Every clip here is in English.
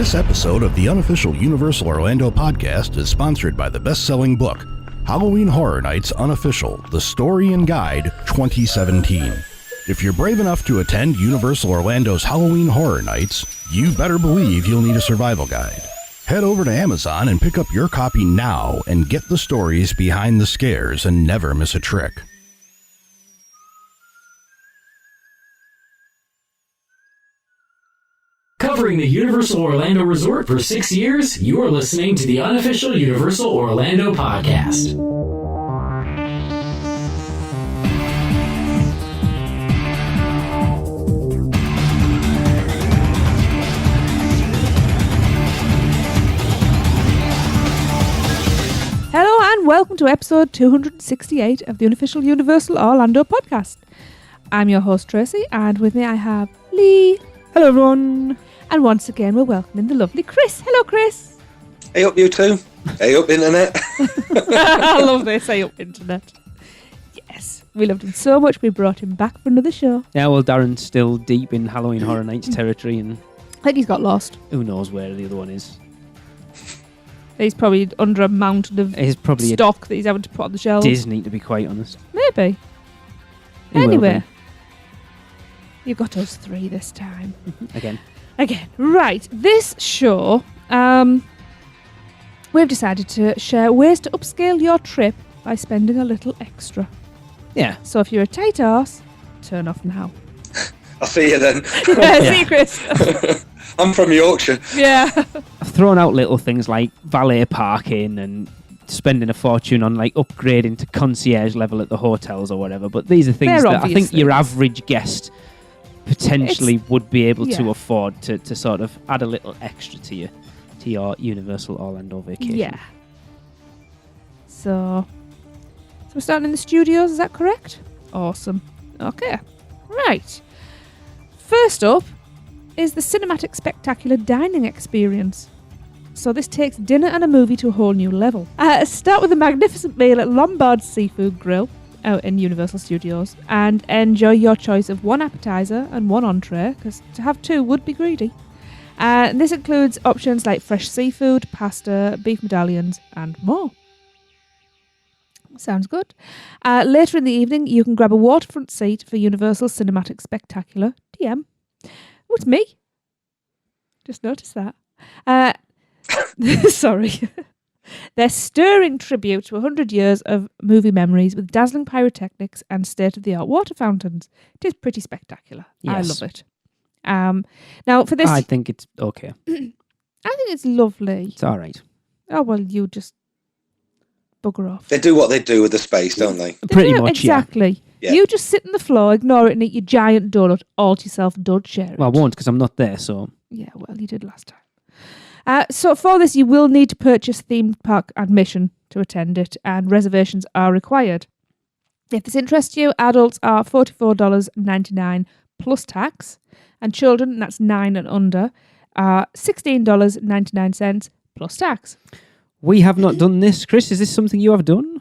This episode of the unofficial Universal Orlando podcast is sponsored by the best-selling book, Halloween Horror Nights Unofficial, The Story and Guide 2017. If you're brave enough to attend Universal Orlando's Halloween Horror Nights, you better believe you'll need a survival guide. Head over to Amazon and pick up your copy now and get the stories behind the scares and never miss a trick. Covering the Universal Orlando Resort for 6 years, you are listening to the unofficial Universal Orlando podcast. Hello and welcome to episode 268 of the unofficial Universal Orlando podcast. I'm your host Tracy, and with me I have Lee. Hello everyone. And once again we're welcoming the lovely Chris. Hello Chris. Hey up you two. Hey up internet. I love this, hey up internet. Yes, we loved him so much we brought him back for another show. Yeah, well, Darren's still deep in Halloween Horror Nights territory, and I think he's got lost. who knows where the other one is. He's probably under a mountain of He's probably stock that he's having to put on the a shelves. Disney, to be quite honest. Maybe. He will Anyway, you got us three this time. be. Again. Right, this show, we've decided to share ways to upscale your trip by spending a little extra. Yeah. So if you're a tight arse, turn off now. I'll see you then. See you, Chris. I'm from Yorkshire. Yeah. I've thrown out little things like valet parking and spending a fortune on like upgrading to concierge level at the hotels or whatever, but these are things They're that I think obvious your things. average guest potentially would be able to yeah. afford to sort of add a little extra to your Universal Orlando vacation. Yeah. So we're starting in the studios, is that correct? Awesome. Okay. Right. First up is the cinematic spectacular dining experience. So this takes dinner and a movie to a whole new level. Start with a magnificent meal at Lombard's Seafood Grill out in Universal Studios and enjoy your choice of one appetizer and one entree, because to have two would be greedy. And this includes options like fresh seafood, pasta, beef medallions and more. Sounds good. Later in the evening you can grab a waterfront seat for Universal Cinematic Spectacular DM. Oh, it's me. Just noticed that. Sorry. They're stirring tribute to 100 years of movie memories with dazzling pyrotechnics and state-of-the-art water fountains. It is pretty spectacular. Yes. I love it. Now, for this... I think it's okay. I think it's lovely. It's all right. Oh, well, you just bugger off. They do what they do with the space, don't they? Pretty do, much, exactly. Yeah. You just sit on the floor, ignore it, and eat your giant donut all to yourself. Don't share it. Well, I won't because I'm not there, so... Yeah, well, you did last time. So for this, you will need to purchase theme park admission to attend it, and reservations are required. If this interests you, adults are $44.99 plus tax, and children, and that's 9 and under, are $16.99 plus tax. We have not done this. Chris, is this something you have done?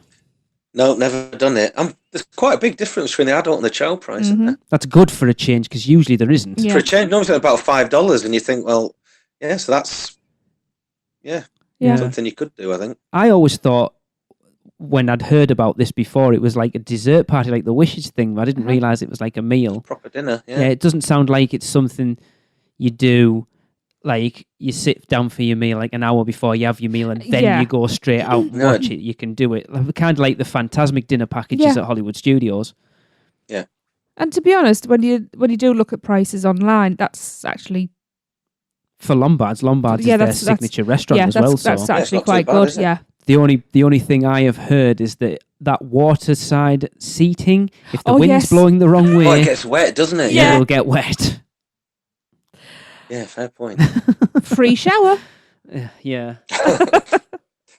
No, never done it. There's quite a big difference between the adult and the child price, isn't there? That's good for a change because usually there isn't. Yeah. For a change, normally it's about $5, and you think, well, yeah, so that's Yeah. something you could do, I think. I always thought when I'd heard about this before, it was like a dessert party, like the Wishes thing, but I didn't realise it was like a meal. Proper dinner, Yeah, it doesn't sound like it's something you do, like you sit down for your meal like an hour before you have your meal and then Yeah. you go straight out and No. watch it. You can do it. Kind of like the Phantasmic dinner packages Yeah. at Hollywood Studios. And to be honest, when you do look at prices online, that's actually For Lombard's Yeah, is their that's- signature restaurant as well. that's So actually it's not too quite bad, good. is it? Yeah. the only thing I have heard is that waterside seating, if the Oh, wind's yes. blowing the wrong Oh, it way, gets wet, doesn't it? Yeah. it'll get wet. Yeah, fair point. Free shower. Yeah.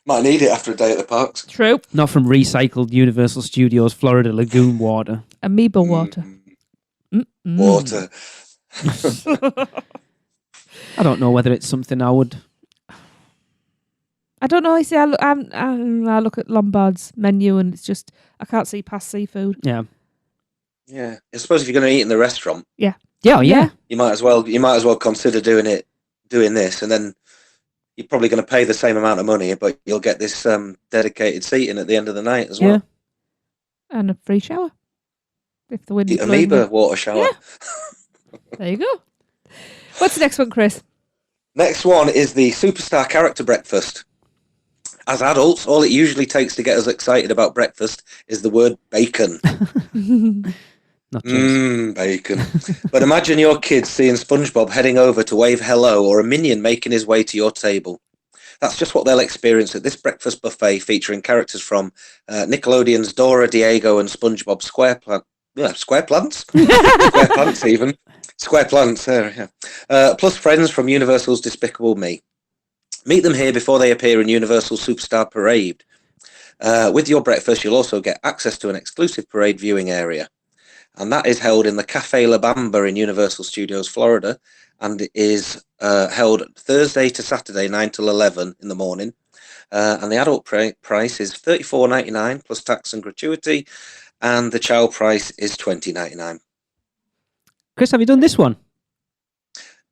Might need it after a day at the parks. True. Not from recycled Universal Studios Florida Lagoon water. Amoeba water. Water. I don't know whether it's something I would... I don't know. I see. I look at Lombard's menu and it's just I can't see past seafood. Yeah. Yeah. I suppose if you're going to eat in the restaurant, Yeah, oh, yeah. you might as well consider doing it doing this, and then you're probably going to pay the same amount of money, but you'll get this dedicated seating at the end of the night as well. Yeah. And a free shower. If the wind The is blowing. amoeba water shower. Yeah. There you go. What's the next one, Chris? Next one is the Superstar Character Breakfast. As adults, all it usually takes to get us excited about breakfast is the word bacon. Not just. Bacon. But imagine your kids seeing SpongeBob heading over to wave hello, or a minion making his way to your table. That's just what they'll experience at this breakfast buffet featuring characters from Nickelodeon's Dora, Diego, and SpongeBob SquarePants. SquarePants even. SquarePants, yeah. Plus friends from Universal's Despicable Me. Meet them here before they appear in Universal Superstar Parade. With your breakfast, you'll also get access to an exclusive parade viewing area. And that is held in the Cafe La Bamba in Universal Studios, Florida. And it is held Thursday to Saturday, 9 till 11 in the morning. And the adult price is $34.99 plus tax and gratuity. And the child price is $20.99. Chris, have you done this one?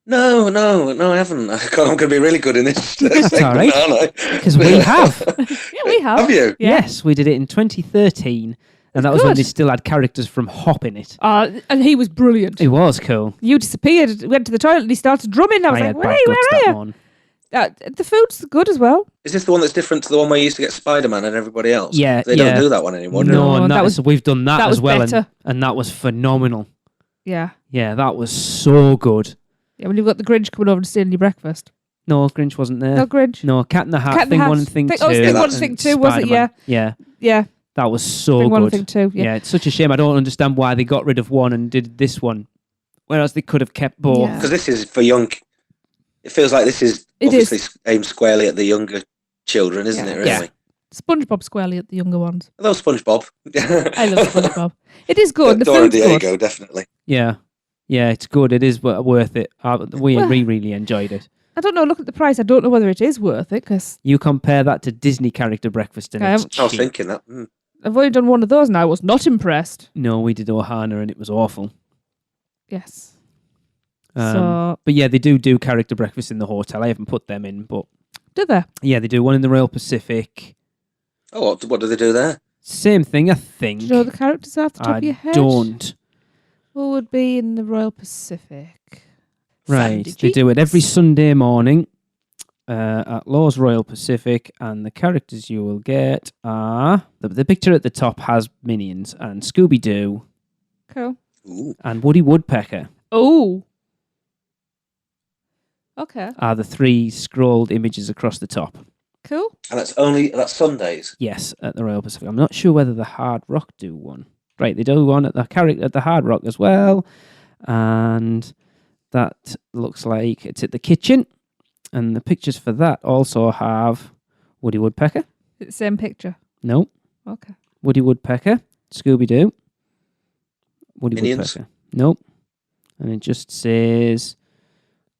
No, I haven't. I'm going to be really good in this segment, all right, aren't I? because we have. Yeah, we have. Have you? Yeah. Yes, we did it in 2013, and that was when they still had characters from Hop in it. And he was brilliant. It was cool. You disappeared, went to the toilet, and he started drumming. I was like, had "Hey, bad where guts are that you?" one. The food's good as well. Is this the one that's different to the one where you used to get Spider-Man and everybody else? Yeah, They don't do that one anymore, do No, they? and that was- we've done that that as was well, better. and that was phenomenal. Yeah. Yeah, that was so good. Yeah, when you've got the Grinch coming over to steal your breakfast. No, Grinch wasn't there. No Grinch. No, Cat in the Hat, Cat in the Thing Hat. 1 and Thing 2. Oh, it's Thing 1 and Thing 2, was it? Spider-Man. Yeah, Yeah. that was so Thing 1 good. and Thing 2. Yeah. It's such a shame. I don't understand why they got rid of one and did this one, whereas they could have kept both. Yeah. Because this is for young... It feels like this is It obviously is. aimed squarely at the younger children, isn't Yeah. it, really? Yeah. SpongeBob squarely at the younger ones. Hello, SpongeBob. I love SpongeBob. It is good. The Dora food's good. Diego, definitely. Yeah, it's good. It is worth it. We really enjoyed it. I don't know. Look at the price. I don't know whether it is worth it because You compare that to Disney character breakfast, and Okay, it's I was cheap. thinking that. I've only done one of those and I was not impressed. No, we did Ohana, and it was awful. Yes. But yeah, they do character breakfast in the hotel. I haven't put them in, but Do they? yeah, they do one in the Royal Pacific. Oh, what do they do there? Same thing, I think. Do you know the characters off the top I of your head? don't. Who would be in the Royal Pacific? Right, Sandy they G. do it every Sunday morning at Law's Royal Pacific, and the characters you will get are the picture at the top has Minions and Scooby Doo Cool. Ooh. and Woody Woodpecker Oh. Okay. are the three scrolled images across the top. Cool. And that's Sundays. Yes, at the Royal Pacific. I'm not sure whether the Hard Rock do one. Right, they do one at the Hard Rock as well, and that looks like it's at the kitchen. And the pictures for that also have Woody Woodpecker. It's the same picture. No, Okay. Woody Woodpecker, Scooby Doo, Woody Minions? Woodpecker. Nope, and it just says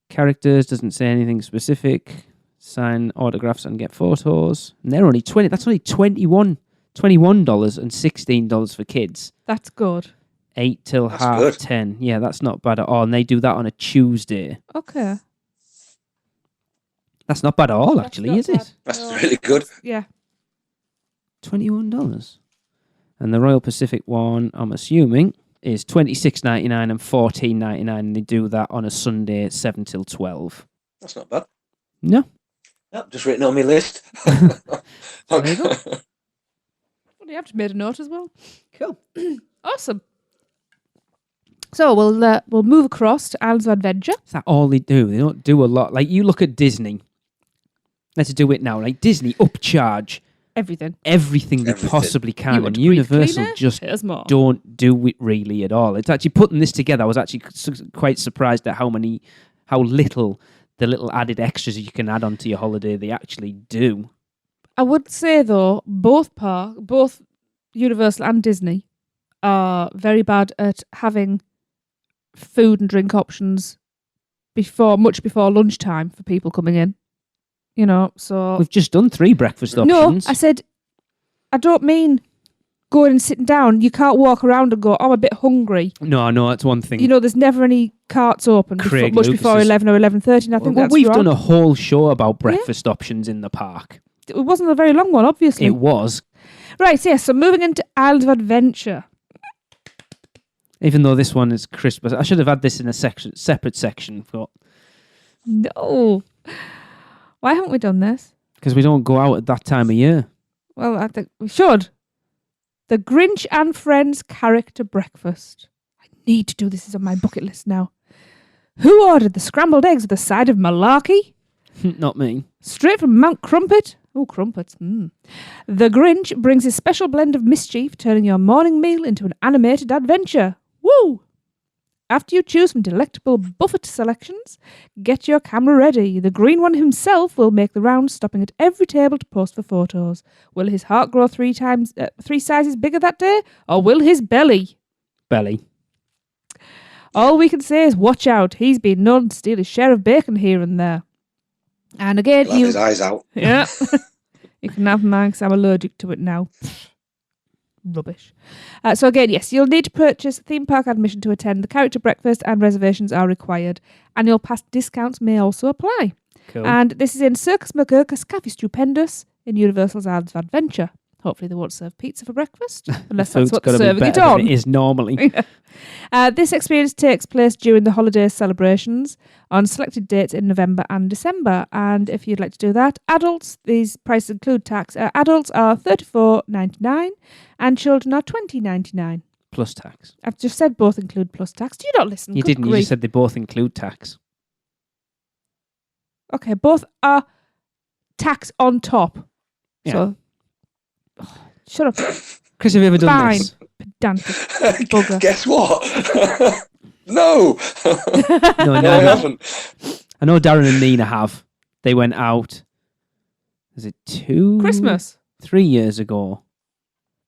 characters. Doesn't say anything specific. Sign autographs and get photos. And they're only 20. That's only $21 and $16 for kids. That's good. 8 till That's half good. 10. Yeah, that's not bad at all. And they do that on a Tuesday. Okay. That's not bad at all, That's actually, not is bad. it? That's No. really good. Yeah. $21. And the Royal Pacific one, I'm assuming, is $26.99 and $14.99. And they do that on a Sunday, 7 till 12. That's not bad. No. Yep, just written on my list. There you go. Well, I've just made a note as well. Cool. Awesome. So we'll move across to Islands of Adventure. Is that all they do? They don't do a lot. Like, you look at Disney. Let's do it now. Like, Disney upcharge Everything. everything they Everything. possibly You can. want And to breathe Universal cleaner? just Here's more. don't do it really at all. It's actually putting this together. I was actually quite surprised at how little the little added extras you can add onto your holiday they actually do. I would say though, both Universal and Disney are very bad at having food and drink options much before lunchtime for people coming in. So We've just done 3 breakfast no, options. I said I don't mean going and sitting down, you can't walk around and go, I'm a bit hungry. No, that's one thing. You know, there's never any carts open much before 11 or 11:30. And I think we've done a whole show about breakfast options in the park. It wasn't a very long one, obviously. It was. Right, yes, so moving into Island of Adventure. Even though this one is Christmas. I should have had this in a separate section. No. Why haven't we done this? Because we don't go out at that time of year. Well, I think we should. The Grinch and Friends character breakfast. I need to do this. This is on my bucket list now. Who ordered the scrambled eggs with a side of malarkey? Not me. Straight from Mount Crumpet. Oh, crumpets. The Grinch brings his special blend of mischief, turning your morning meal into an animated adventure. Woo! After you choose from delectable buffet selections, get your camera ready. The green one himself will make the rounds, stopping at every table to post for photos. Will his heart grow three sizes bigger that day, or will his belly? Belly. All we can say is watch out. He's been known to steal his share of bacon here and there. And again, Let his eyes out. Yeah. You can have mine because I'm allergic to it now. Rubbish. So again, yes, you'll need to purchase theme park admission to attend the character breakfast, and reservations are required. Annual pass discounts may also apply. Cool. And this is in Circus McGurk's Cafe Stupendous in Universal's Islands of Adventure. Hopefully they won't serve pizza for breakfast, unless that's what's serving it on. It is normally. This experience takes place during the holiday celebrations on selected dates in November and December. And if you'd like to do that, adults, these prices include tax. Adults are $34.99 and children are $20.99. Plus tax. I've just said both include plus tax. Do you not listen? You Good didn't. grief. You just said they both include tax. Okay, both are tax on top. Yeah. So, shut up. Chris, have you ever done Fine. this? Pedantic bugger. Guess what? No. No, I haven't. I know Darren and Nina have. They went out, is it Christmas? 3 years ago,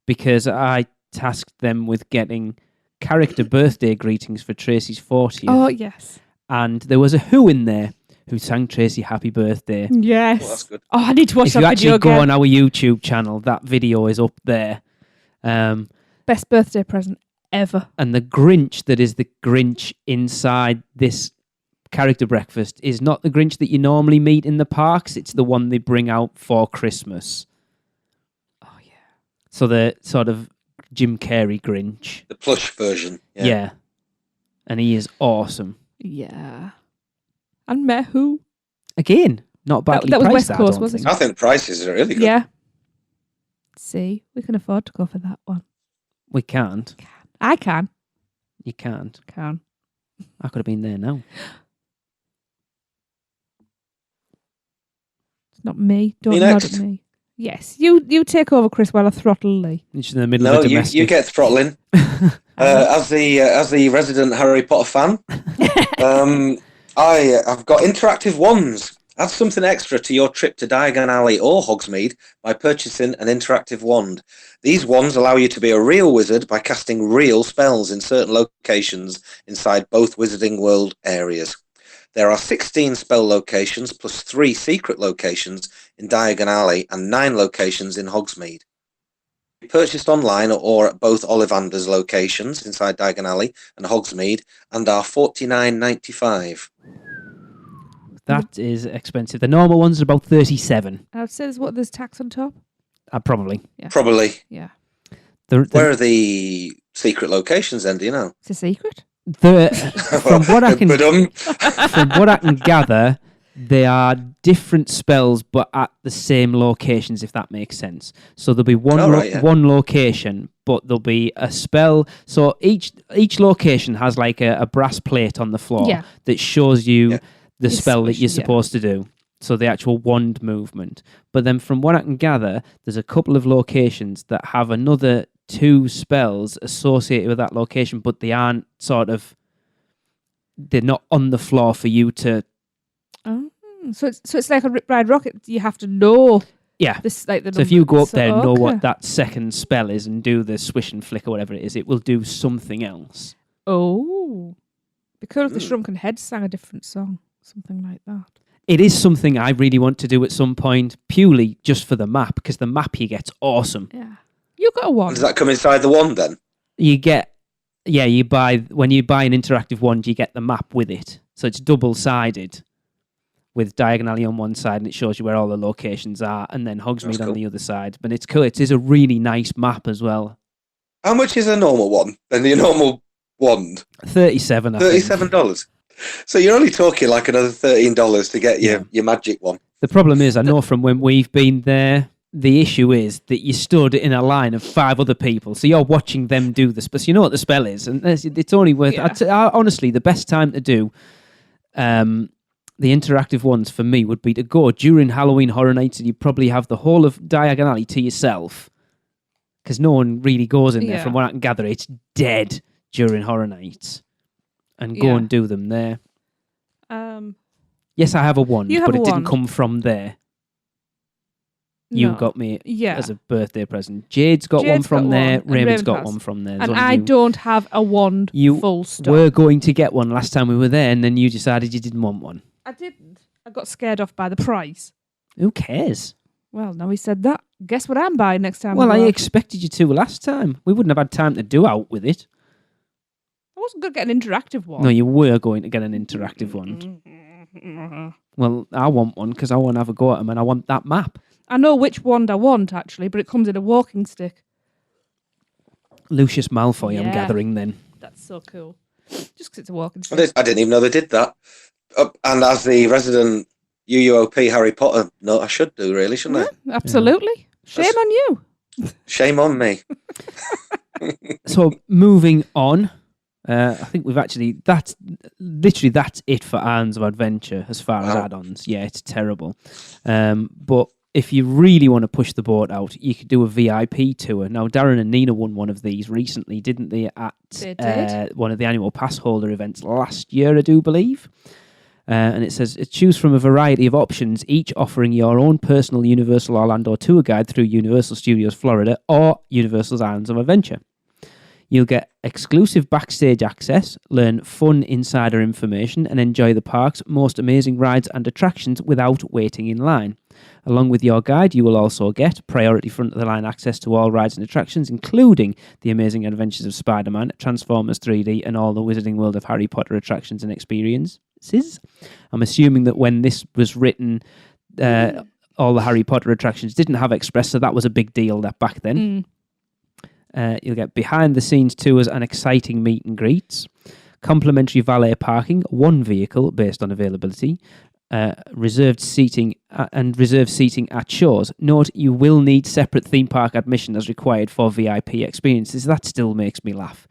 because I tasked them with getting character birthday greetings for Tracy's 40th. Oh, yes. And there was a Who in there who sang Tracy happy birthday. Yes. Well, that's good. Oh, I need to watch If that you video actually go again. on our YouTube channel, that video is up there. Best birthday present ever. And the Grinch that is the Grinch inside this character breakfast is not the Grinch that you normally meet in the parks. It's the one they bring out for Christmas. Oh, yeah. So the sort of Jim Carrey Grinch. The plush version. Yeah. And he is awesome. Yeah. And Who? Again, not badly that was priced, West I Coast, don't wasn't think. I think the prices are really good. Yeah. See, we can afford to go for that one. We can't. I can. You can't. Can. I could have been there now. It's not me. Don't Me nod next. at me. Yes, you take over, Chris, while I throttle Lee. It's in the middle No, of a you domestic. get throttling. As the resident Harry Potter fan, I've got interactive wands. Add something extra to your trip to Diagon Alley or Hogsmeade by purchasing an interactive wand. These wands allow you to be a real wizard by casting real spells in certain locations inside both Wizarding World areas. There are 16 spell locations plus 3 secret locations in Diagon Alley and 9 locations in Hogsmeade. Purchased online or at both Ollivander's locations inside Diagon Alley and Hogsmeade and are $49.95. That is expensive. The normal ones are about 37. I'd say there's tax on top. Probably. Yeah. Probably. Yeah. Where are the secret locations then, do you know? It's a secret. From what I can Ba-dum. from what I can gather, they are different spells but at the same locations, if that makes sense. So there'll be one location, but there'll be a spell. So each location has like a brass plate on the floor that shows you the spell that you're supposed to do. So the actual wand movement. But then from what I can gather, there's a couple of locations that have another 2 spells associated with that location, but they aren't they're not on the floor for you to... Oh, so it's like a Rip Ride Rocket. You have to know. Yeah. This, like the So if you go up numbers. there and know Okay. what that second spell is and do the swish and flick or whatever it is, it will do something else. Oh. Because the Shrunken Head sang a different song. Something like that. It is something I really want to do at some point, purely just for the map, because the map here gets awesome. Yeah. You got a wand. Does that come inside the wand then? You buy when you buy an interactive wand, you get the map with it. So it's double-sided with diagonally on one side, and it shows you where all the locations are, and then Hogsmeade on the other side. But it's cool. It is a really nice map as well. How much is a normal one? And the normal wand? $37, I think. $37. So you're only talking like another $13 to get your magic one. The problem is, I know from when we've been there, the issue is that you stood in a line of 5 other people, so you're watching them do the spell. So you know what the spell is, and it's only worth... Yeah. Honestly, the best time to do the interactive ones for me would be to go during Halloween Horror Nights, and you probably have the whole of Diagon Alley to yourself, because no one really goes in there. From what I can gather, it's dead during Horror Nights, and go and do them there. Yes, I have a wand, but it didn't come from there. You got me as a birthday present. Jade's got one from there. Raymond's got one from there. And I don't have a wand full stop. You were going to get one last time we were there, and then you decided you didn't want one. I didn't. I got scared off by the price. Who cares? Well, now he said that. Guess what I'm buying next time? Well, I expected you to last time. We wouldn't have had time to do out with it. I wasn't going to get an interactive one. No, you were going to get an interactive one. Well, I want one because I want to have a go at them, and I want that map. I know which wand I want, actually, but it comes in a walking stick. Lucius Malfoy, I'm gathering then. That's so cool. Just because it's a walking stick. I didn't even know they did that. And as the resident UUOP Harry Potter, no, I should do, really, shouldn't I? Absolutely. Shame on you. Shame on me. So, moving on. I think we've actually... That's it for Islands of Adventure as far as add-ons. Yeah, it's terrible. But if you really want to push the boat out, you could do a VIP tour. Now, Darren and Nina won one of these recently, didn't they? At one of the annual pass holder events last year, I do believe. And it says, choose from a variety of options, each offering your own personal Universal Orlando tour guide through Universal Studios Florida or Universal's Islands of Adventure. You'll get exclusive backstage access, learn fun insider information, and enjoy the park's most amazing rides and attractions without waiting in line. Along with your guide, you will also get priority front-of-the-line access to all rides and attractions, including the amazing adventures of Spider-Man, Transformers 3D, and all the Wizarding World of Harry Potter attractions and experiences. I'm assuming that when this was written, all the Harry Potter attractions didn't have Express, so that was a big deal back then. You'll get behind-the-scenes tours and exciting meet and greets, complimentary valet parking, one vehicle based on availability, reserved seating at shows. Note, you will need separate theme park admission as required for VIP experiences. That still makes me laugh.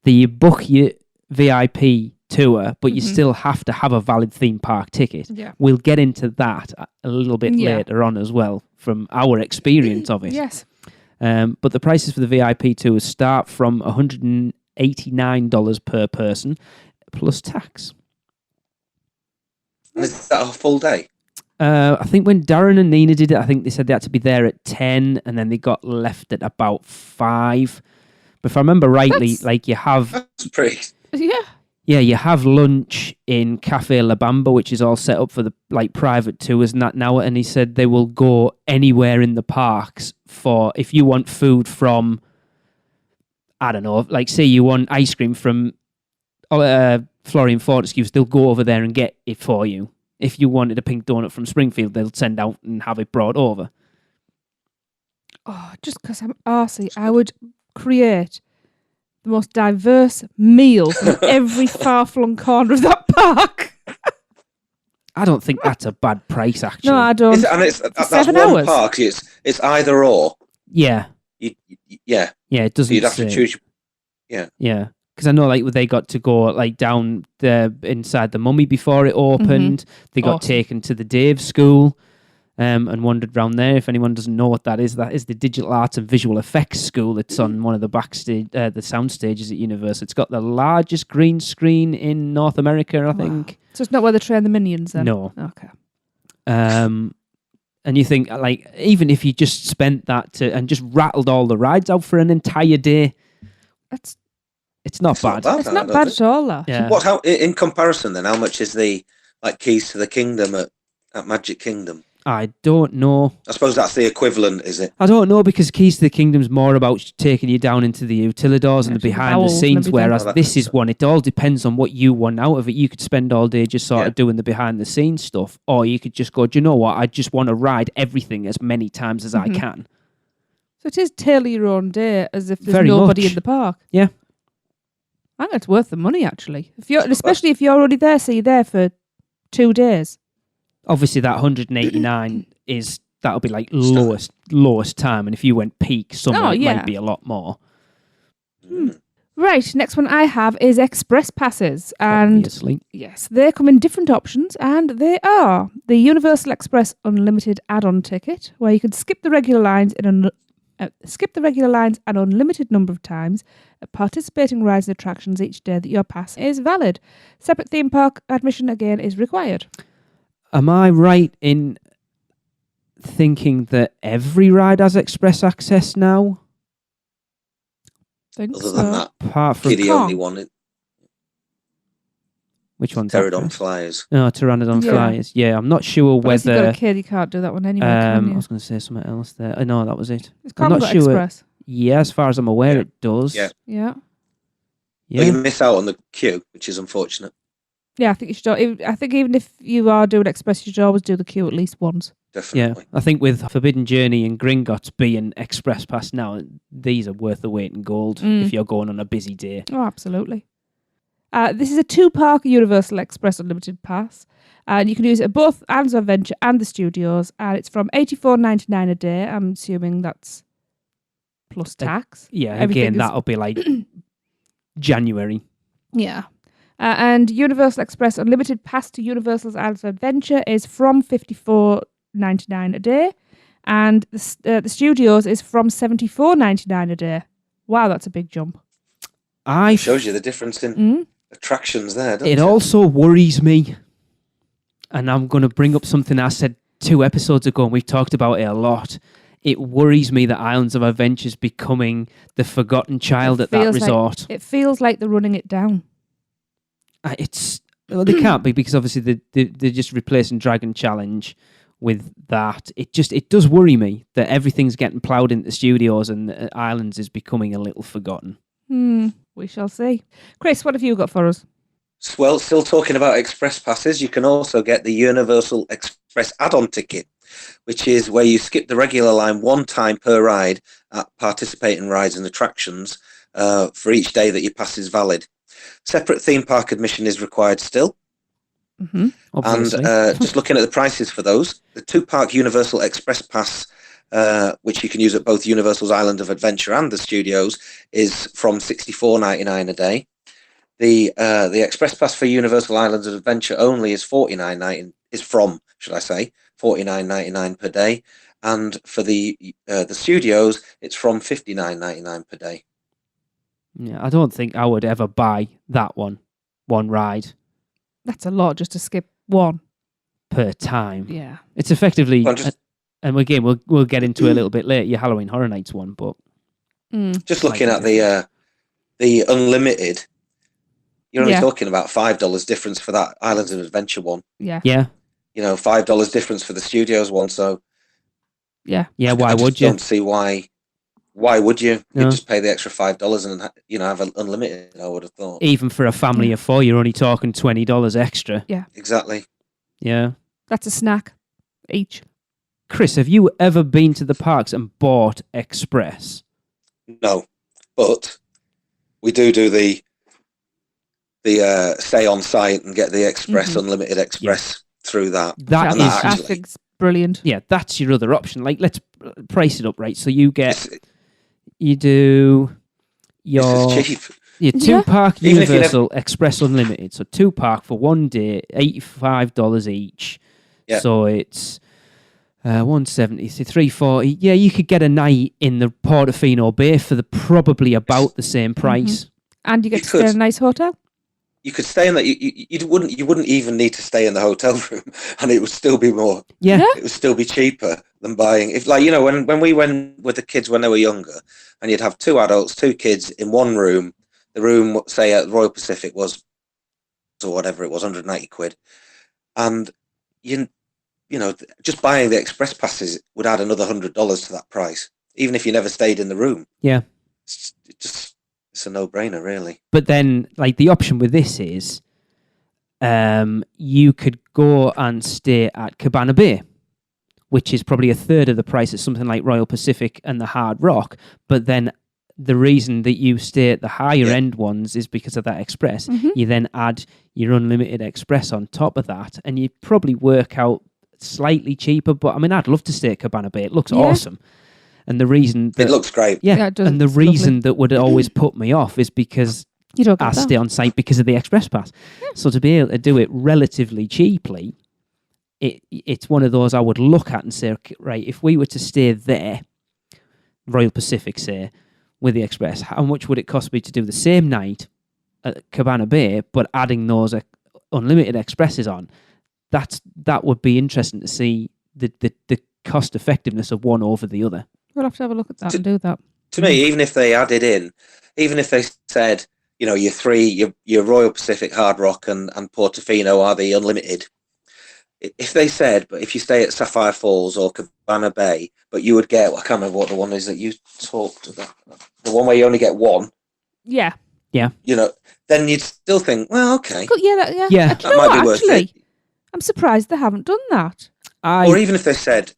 You book your VIP tour, but you still have to have a valid theme park ticket. Yeah. We'll get into that a little bit later on as well from our experience of it. Yes. But the prices for the VIP tours start from $189 per person, plus tax. And is that a full day? I think when Darren and Nina did it, I think they said they had to be there at 10, and then they got left at about 5. But if I remember rightly, you have... That's pretty... Yeah. Yeah, you have lunch in Cafe La Bamba, which is all set up for the private tours and that now. And he said they will go anywhere in the parks for if you want food from, I don't know, say you want ice cream from Florian Fortescue's, they'll go over there and get it for you. If you wanted a pink donut from Springfield, they'll send out and have it brought over. Oh, just because I'm arsey, I would create the most diverse meal from every far-flung corner of that park. I don't think that's a bad price, actually. No, I don't. That's 7 one hours. Park. It's either or. Yeah. Yeah, it doesn't. You'd have to choose. Yeah. Yeah. Because I know, they got to go down inside the Mummy before it opened. They got taken to the Dave School. And wandered around there. If anyone doesn't know what that is the Digital Arts and Visual Effects School. It's on one of the backstage, the sound stages at Universal. It's got the largest green screen in North America, I think. So it's not where they train the minions then? No. Okay. And you think, even if you just spent that and just rattled all the rides out for an entire day, it's not bad. It's not bad at all, though. Yeah. How in comparison then? How much is the Keys to the Kingdom at Magic Kingdom? I don't know. I suppose that's the equivalent, is it? I don't know, because Keys to the Kingdom's more about taking you down into the utilidors and the Actually, the behind the bowels and scenes, everything. whereas Oh, that this makes is sense. one. It all depends on what you want out of it. You could spend all day just sort of doing the behind the scenes stuff, or you could just go, do you know what? I just want to ride everything as many times as I can. So it is tailor your own day, as if there's Very nobody much. in the park. Yeah. I think it's worth the money, actually. Especially if you're already there, so you're there for 2 days. Obviously, that 189 that'll be like Stuff. lowest time, and if you went peak summer, it yeah. might be a lot more. Right, next one I have is Express Passes. And Obviously. yes, they come in different options, and they are the Universal Express Unlimited add-on ticket, where you can skip the regular lines an unlimited number of times at participating rides and attractions each day that your pass is valid. Separate theme park admission again is required. Am I right in thinking that every ride has express access now? Think Other so. than that Apart from kiddie only one, which one's that, Pterodon Chris? Flyers. Oh, Pteranodon Yeah. Flyers. Yeah, I'm not sure But if you've whether. got a kid, you can't do that one anyway, I can you? was going to say something else there. No, that was it. It's I'm Congo not sure. Express. Yeah, as far as I'm aware, Yeah. it does. Yeah. Yeah. But you Yeah. miss out on the queue, which is unfortunate. Yeah, I think you should. I think even if you are doing Express, you should always do the queue at least once. Yeah, Definitely. I think with Forbidden Journey and Gringotts being express pass now, these are worth the weight in gold if you're going on a busy day. Oh, absolutely. This is a 2-park Universal Express Unlimited Pass. And you can use it at both Islands of Adventure and the studios. And it's from $84.99 a day. I'm assuming that's plus tax. Yeah, Everything again, is- that'll be like January. Yeah. And Universal Express Unlimited Pass to Universal's Islands of Adventure is from $54.99 a day. And the studios is from $74.99 a day. Wow, that's a big jump. It shows you the difference in attractions there, doesn't it? It also worries me, and I'm going to bring up something I said 2 episodes ago, and we've talked about it a lot. It worries me that Islands of Adventure is becoming the forgotten child at that Feels like- resort. It feels like they're running it down. Well, they can't be, because obviously they're just replacing Dragon Challenge with that. It does worry me that everything's getting ploughed into studios and Islands is becoming a little forgotten. We shall see. Chris, what have you got for us? Well, still talking about express passes, you can also get the Universal Express add-on ticket, which is where you skip the regular line one time per ride at participating rides and attractions for each day that your pass is valid. Separate theme park admission is required still. Obviously. And just looking at the prices for those, the 2-park Universal Express Pass, which you can use at both Universal's Island of Adventure and the studios, is from $64.99 a day. The Express Pass for Universal Islands of Adventure only is $49.99 per day, and for the studios, it's from $59.99 per day. Yeah, I don't think I would ever buy that one ride That's a lot just to skip one. per time. Yeah. It's effectively, Well, just- and again, we'll get into it a little bit later, your Halloween Horror Nights one, but Just looking at the unlimited, you're only Yeah. talking about $5 difference for that Islands of Adventure one. Yeah. yeah, $5 difference for the studios one. So Yeah. why I just would you? Don't see why. Why would you? No. You just pay the extra $5 and have an unlimited. I would have thought. Even for a family of 4, you're only talking $20 extra. Exactly. Yeah. That's a snack each. Chris, have you ever been to the parks and bought Express? No, but we do the stay on site and get the Express Unlimited Express through that. That And is, that I actually- think it's brilliant. yeah, that's your other option. Like, let's price it up, right? So you This do your is cheap. your Yeah. 2-park Even if you Universal Express Unlimited. So 2-park for one day, $85 each. Yeah. So it's 170, so 340. Yeah, you could get a night in the Portofino Bay for probably about the same price. And you get You to stay in could. a nice hotel. You could stay in that. You wouldn't even need to stay in the hotel room, and it would still be more. Yeah. Yeah. It would still be cheaper than buying. If when we went with the kids when they were younger, and you'd have 2 adults, 2 kids in one room. The room, say at Royal Pacific, was or whatever it was, 190 quid, and you'd just buying the express passes would add another $100 to that price, even if you never stayed in the room. Yeah. It's a no-brainer, really. But then, like, the option with this is you could go and stay at Cabana Bay, which is probably a third of the price of something like Royal Pacific and the Hard Rock. But then the reason that you stay at the higher end ones is because of that express. Mm-hmm. You then add your unlimited express on top of that, and you probably work out slightly cheaper. But I mean, I'd love to stay at Cabana Bay. It looks awesome. And the reason it looks great. Yeah, it does. And the It's reason lovely. that would always put me off is because You don't get I that. stay on site because of the express pass. So to be able to do it relatively cheaply, it's one of those I would look at and say, okay, right, if we were to stay there, Royal Pacific, say, with the express, how much would it cost me to do the same night at Cabana Bay, but adding those unlimited expresses on? That would be interesting to see the cost effectiveness of one over the other. We'll have to have a look at that and do that. To me, even if they added in, even if they said, your Royal Pacific, Hard Rock, and Portofino are the unlimited. If they said, but if you stay at Sapphire Falls or Cabana Bay, but you would get, I can't remember what the one is that you talked about, the one where you only get one. Yeah. Then you'd still think, well, okay. Yeah. Do you know might what, be worth actually, it. I'm surprised they haven't done that. Or even if they said,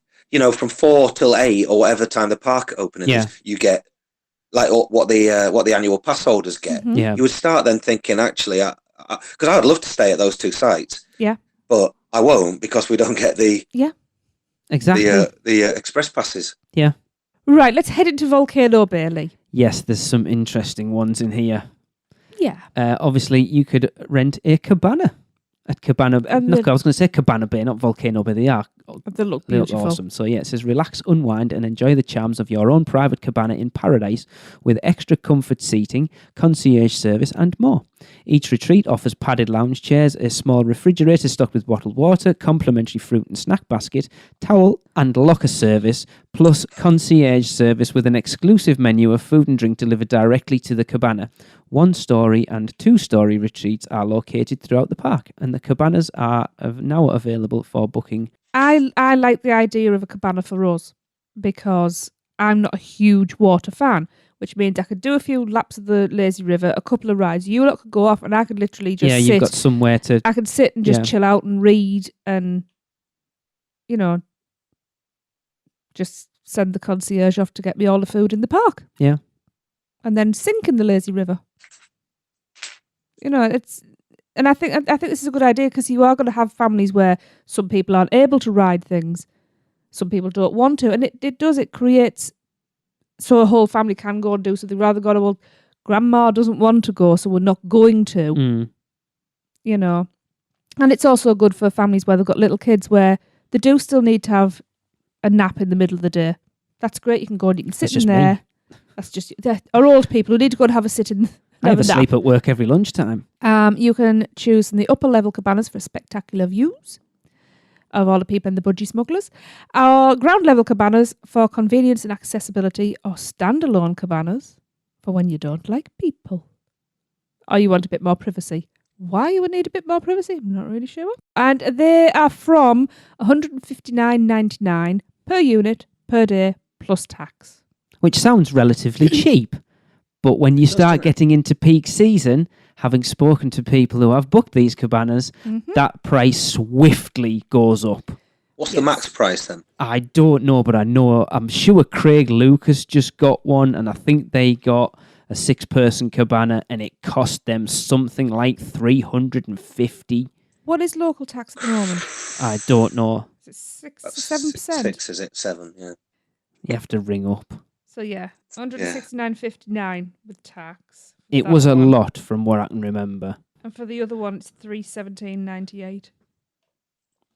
from 4 till 8 or whatever time the park opening is, you get like what the annual pass holders get. Mhm. Yeah. You would start then thinking, actually, because I would love to stay at those two sites. Yeah. But I won't because we don't get the Exactly. the express passes. Yeah. Right, let's head into Volcano Bay. Yes, there's some interesting ones in here. Yeah. Obviously, you could rent a cabana at Cabana. I was going to say Cabana Bay, not Volcano Bay. They They look look beautiful. awesome. So yeah, it says relax, unwind, and enjoy the charms of your own private cabana in paradise with extra comfort seating, concierge service, and more. Each retreat offers padded lounge chairs, a small refrigerator stocked with bottled water, complimentary fruit and snack basket, towel and locker service, plus concierge service with an exclusive menu of food and drink delivered directly to the cabana. 1-story and 2-story retreats are located throughout the park, and the cabanas are now available for booking. I like the idea of a cabana for us because I'm not a huge water fan, which means I could do a few laps of the lazy river, a couple of rides. You lot could go off, and I could literally just sit. You've got somewhere to. I could sit and just chill out and read, and just send the concierge off to get me all the food in the park. Yeah, and then sink in the lazy river. And I think this is a good idea because you are going to have families where some people aren't able to ride things, some people don't want to, and it creates so a whole family can go and do something rather than well, grandma doesn't want to go, so we're not going to, And it's also good for families where they've got little kids where they do still need to have a nap in the middle of the day. That's great. You can go and you can sit in there. That's just or old people who need to go and have a sit in. I have a sleep at work every lunchtime. You can choose in the upper level cabanas for spectacular views of all the people and the budgie smugglers. Our ground level cabanas for convenience and accessibility, or standalone cabanas for when you don't like people. Or you want a bit more privacy. Why you would need a bit more privacy, I'm not really sure. And they are from $159.99 per unit per day plus tax. Which sounds relatively cheap. But when you start getting into peak season, having spoken to people who have booked these cabanas, that price swiftly goes up. What's the max price then? I don't know, but I'm sure Craig Lucas just got one, and I think they got a 6-person cabana, and it cost them something like $350. What is local tax at the moment? I don't know. Is it 7%? 6, is it? 7, yeah. You have to ring up. So yeah, $169.59 with tax. It was a lot from what I can remember. And for the other one, it's $317.98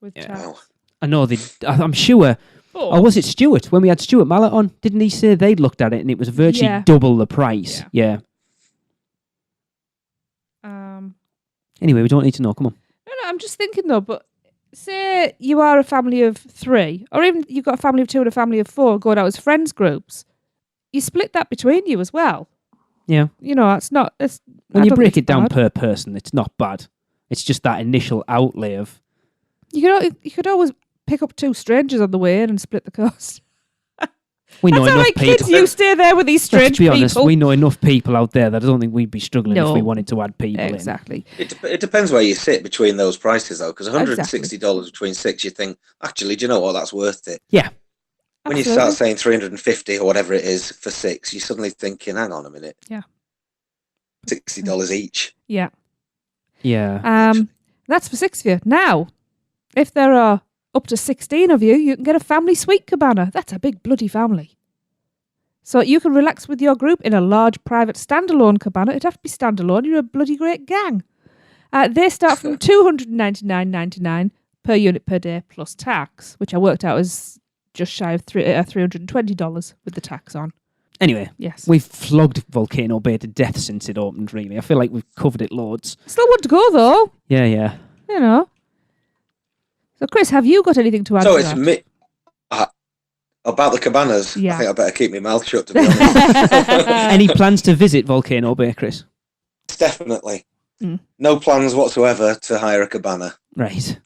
with tax. Wow. I know I'm sure. Or was it Stuart? When we had Stuart Mallet on, didn't he say they'd looked at it and it was virtually double the price? Yeah. Anyway, we don't need to know. Come on. No, I'm just thinking though. But say you are a family of 3, or even you've got a family of 2 and a family of 4 going out as friends groups. You split that between you as well. Yeah. It's not. When you break it down per person, it's not bad. It's just that initial outlay of. You could always pick up 2 strangers on the way in and split the cost. We know That's how enough like kids people. you stay there with these Let's strange be honest, people. we know enough people out there that I don't think we'd be struggling if No. we wanted to add people in. Exactly. It depends where you sit between those prices, though, because $160 Exactly. between 6, you think, actually, do you know what, that's worth it. Yeah. When you start saying 350 or whatever it is for 6, you're suddenly thinking, hang on a minute. Yeah. $60 each. Yeah. Yeah. That's for 6 of you. Now, if there are up to 16 of you, you can get a family suite cabana. That's a big bloody family. So you can relax with your group in a large private standalone cabana. It'd have to be standalone. You're a bloody great gang. They start from $299.99 per unit per day plus tax, which I worked out as just shy of $320 with the tax on. Anyway, Yes. we've flogged Volcano Bay to death since it opened, really. I feel like we've covered it loads. Still want to go, though. Yeah. You know. So, Chris, have you got anything to add So to it's that? me. About the cabanas, Yeah. I think I better keep my mouth shut, to be honest. Any plans to visit Volcano Bay, Chris? Definitely. Mm. No plans whatsoever to hire a cabana. Right.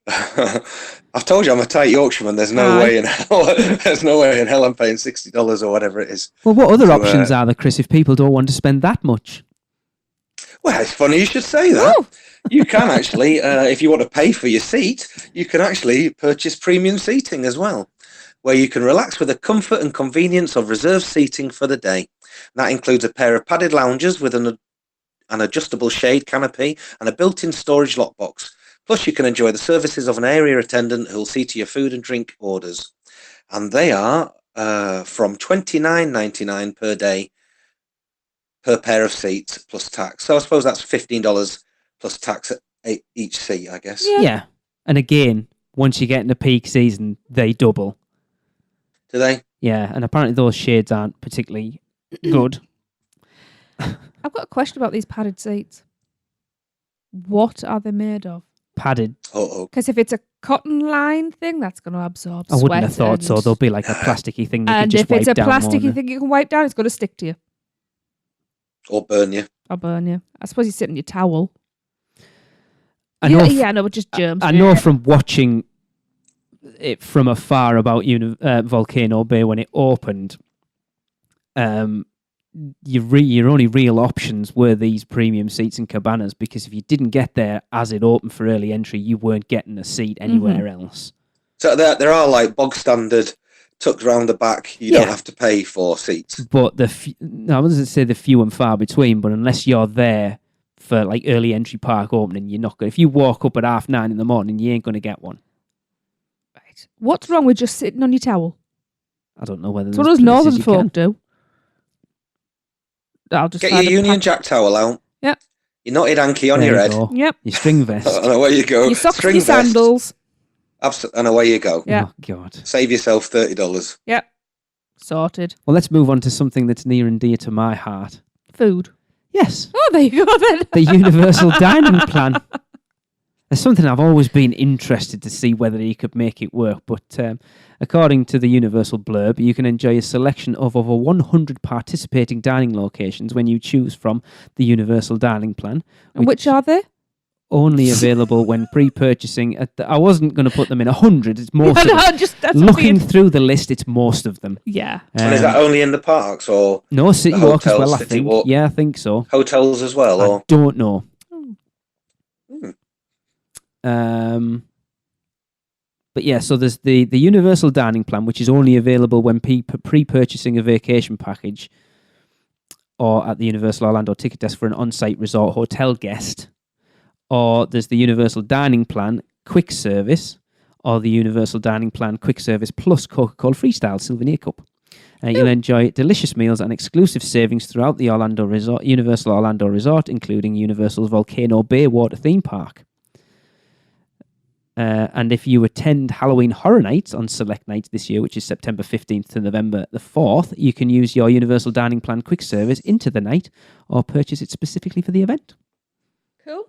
I've told you I'm a tight Yorkshireman. There's no Aye. way in hell. There's no way in hell I'm paying $60 or whatever it is. Well, what other So, options are there, Chris, if people don't want to spend that much? Well, it's funny you should say that. Oh. You can actually, if you want to pay for your seat, you can actually purchase premium seating as well, where you can relax with the comfort and convenience of reserved seating for the day. That includes a pair of padded lounges with an adjustable shade canopy and a built-in storage lockbox. Plus, you can enjoy the services of an area attendant who will see to your food and drink orders. And they are from $29.99 per day per pair of seats plus tax. So I suppose that's $15 plus tax at each seat, I guess. Yeah. And again, once you get into peak season, they double. Do they? Yeah, and apparently those shades aren't particularly good. I've got a question about these padded seats. What are they made of? Padded. Oh. Because if it's a cotton line thing, that's going to absorb I wouldn't have sweat thought so. and- They'll be like a plasticky thing that you And just if it's wipe a down, plasticky won't thing you can wipe down, it's going to stick to you. Or burn you. Or burn you. I suppose you sit in your towel. I know Yeah, no, but just germs. I know from watching it from afar about Volcano Bay when it opened, your only real options were these premium seats and cabanas, because if you didn't get there as it opened for early entry, you weren't getting a seat anywhere else. So there are like bog standard tucked round the back. You don't have to pay for seats. But I wasn't say the few and far between, but unless you're there for like early entry park opening, you're not going. If you walk up at 9:30 in the morning, you ain't going to get one. Right. What's wrong with just sitting on your towel? I don't know whether That's what there's us places northern you folk can. do. I'll just Get find your a Union pack- Jack towel out. Yep. Your knotted hanky on There your you head. go. Yep. Your string vest. And away you go. Your socks String and your vest. sandals. And away you go. Yeah. Oh God. Save yourself $30. Yep. Sorted. Well, let's move on to something that's near and dear to my heart. Food. Yes, Oh, there you go then. the Universal Dining Plan. There's something I've always been interested to see whether you could make it work, but according to the Universal blurb, you can enjoy a selection of over 100 participating dining locations when you choose from the Universal Dining Plan. And which are they? Only available when pre-purchasing. I wasn't going to put them in 100. It's most of them. That's Looking weird. through the list, it's most of them. Yeah. And is that only in the parks or No, City the Walk as hotels, well, I City think. Walk? Yeah, I think so. hotels as well? I Or don't know. Hmm. But yeah, so there's the Universal Dining Plan, which is only available when pre-purchasing a vacation package or at the Universal Orlando ticket desk for an on-site resort hotel guest. Or there's the Universal Dining Plan Quick Service, or the Universal Dining Plan Quick Service Plus Coca-Cola Freestyle Souvenir Cup. You'll enjoy delicious meals and exclusive savings throughout the Universal Orlando Resort, including Universal's Volcano Bay Water Theme Park. And if you attend Halloween Horror Nights on select nights this year, which is September 15th to November the 4th, you can use your Universal Dining Plan Quick Service into the night or purchase it specifically for the event. Cool.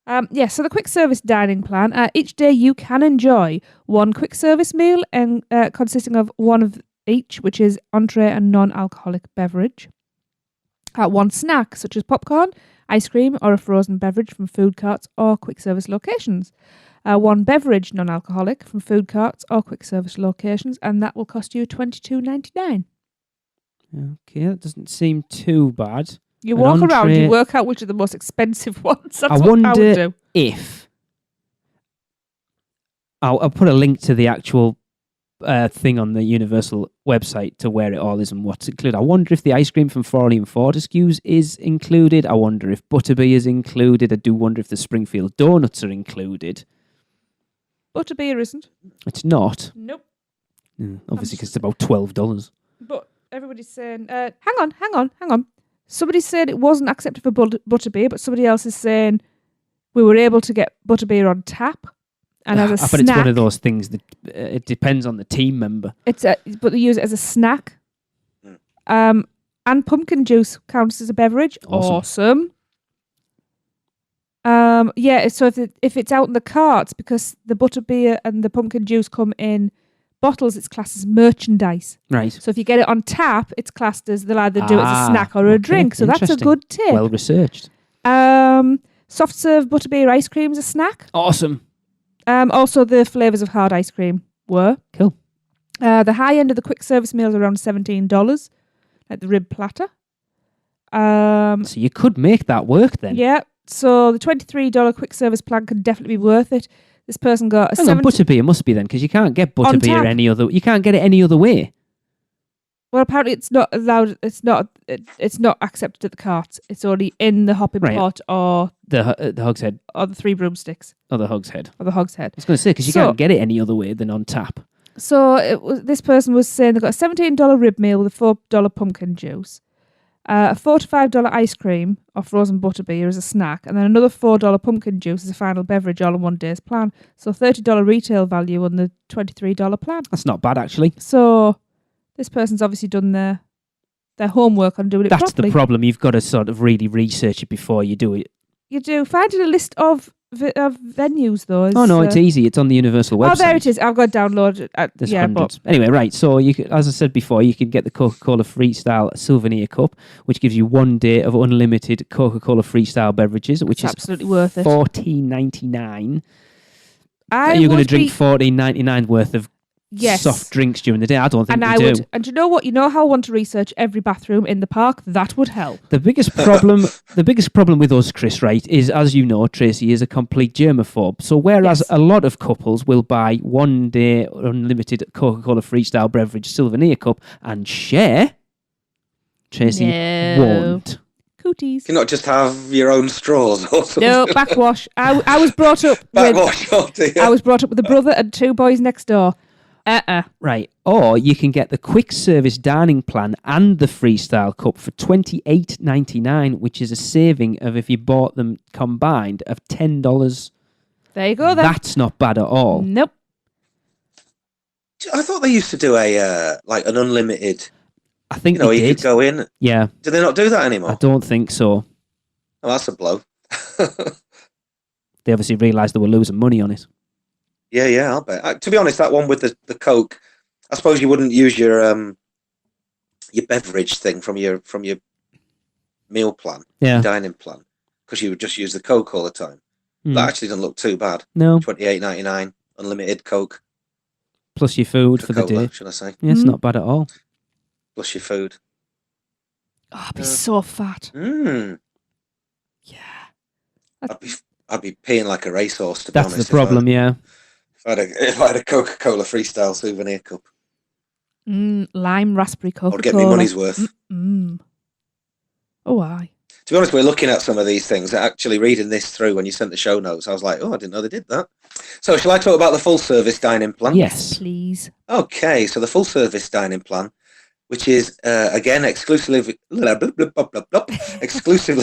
So the quick service dining plan, each day you can enjoy one quick service meal and consisting of one of each, which is entree and non-alcoholic beverage. One snack, such as popcorn, ice cream or a frozen beverage from food carts or quick service locations. 1 beverage non-alcoholic from food carts or quick service locations, and that will cost you $22.99. Okay, that doesn't seem too bad. You An walk around, you entree- work out which are the most expensive ones. That's I what I would wonder do. if I'll put a link to the actual thing on the Universal website to where it all is and what's included. I wonder if the ice cream from Forley and Fortescue's is included. I wonder if Butterbeer is included. I do wonder if the Springfield Donuts are included. Butterbeer isn't. It's not. Nope. Obviously, because it's about $12. But everybody's saying, hang on. Somebody's saying it wasn't accepted for Butterbeer, but somebody else is saying we were able to get Butterbeer on tap. And as a But snack, it's one of those things that it depends on the team member. but they use it as a snack. And pumpkin juice counts as a beverage. Awesome. Yeah, so if it's out in the carts, because the butterbeer and the pumpkin juice come in bottles, it's classed as merchandise. Right. So if you get it on tap, it's classed as they'll either do it as a snack or a okay, drink. So that's a interesting. good tip. Well researched. Soft serve butterbeer ice cream is a snack. Awesome. Also, the flavours of hard ice cream were. Cool. The high end of the quick service meals are around $17, like the rib platter. So you could make that work then. Yeah, so the $23 quick service plan could definitely be worth it. This person got a Hang on, butterbeer must be then, because you can't get On butterbeer tap. any other. You can't get it any other way. Well, apparently it's not allowed. It's not accepted at the carts. It's only in the hopping Right. pot or The hogshead the 3 broomsticks or the hogshead. or the hogshead. I was going to say because you So- can't get it any other way than on tap. So this person was saying they got a $17 rib meal with a $4 pumpkin juice, a $4 to $5 ice cream or frozen butterbeer as a snack, and then another $4 pumpkin juice as a final beverage, all in one day's plan. So $30 retail value on the $23 plan. That's not bad actually. So this person's obviously done their homework on doing it That's properly. the problem. You've got to sort of really research it before you do it. You do. Finding a list of venues though. Is, Oh no, it's easy. It's on the Universal website. Oh, there it is. I've got to download it. There's Yeah, hundreds. Anyway, right. So you can, as I said before, you can get the Coca-Cola Freestyle souvenir cup, which gives you 1 day of unlimited Coca-Cola Freestyle beverages, which it's is absolutely worth it. $14.99. I You're going to would drink be- $14.99 worth of Yes. soft drinks during the day. I don't think And we I do. would, and you know what? You know how I want to research every bathroom in the park? That would help. The biggest problem with us, Chris, right, is, as you know, Tracy is a complete germaphobe. So whereas Yes. a lot of couples will buy 1 day unlimited Coca-Cola Freestyle beverage souvenir cup and share, Tracy No. won't. Cooties. You cannot just have your own straws or something. No, backwash. I was brought up with Backwash, oh dear. I was brought up with a brother and 2 boys next door. Right. Or you can get the quick service dining plan and the freestyle cup for $28.99, which is a saving of, if you bought them combined, of $10. There you go then. That's not bad at all. Nope. I thought they used to do a like an unlimited. I think You know, they you did. could go in. Yeah, Do they not do that I anymore? don't think so. Oh, that's a blow. They obviously realised they were losing money on it. Yeah, I'll bet. To be honest, that one with the Coke, I suppose you wouldn't use your beverage thing from your meal plan, Yeah. dining plan, because you would just use the Coke all the time. Mm. That actually doesn't look too bad. No, $28.99 unlimited Coke. plus your food for the Coca-Cola, day. should I say? Yeah, it's Mm. not bad at all. Plus your food. Oh, I'd be so fat. Mm. Yeah. I'd be peeing like a racehorse. To be That's honest, the problem, yeah. If I had a Coca-Cola Freestyle souvenir cup, Lime raspberry I would Coca-Cola. get me money's worth. Oh, aye. To be honest, we're looking at some of these things. Actually, reading this through when you sent the show notes, I was like, oh, I didn't know they did that. So, shall I talk about the full service dining plan? Yes. Please. Okay, so the full service dining plan, which is again exclusively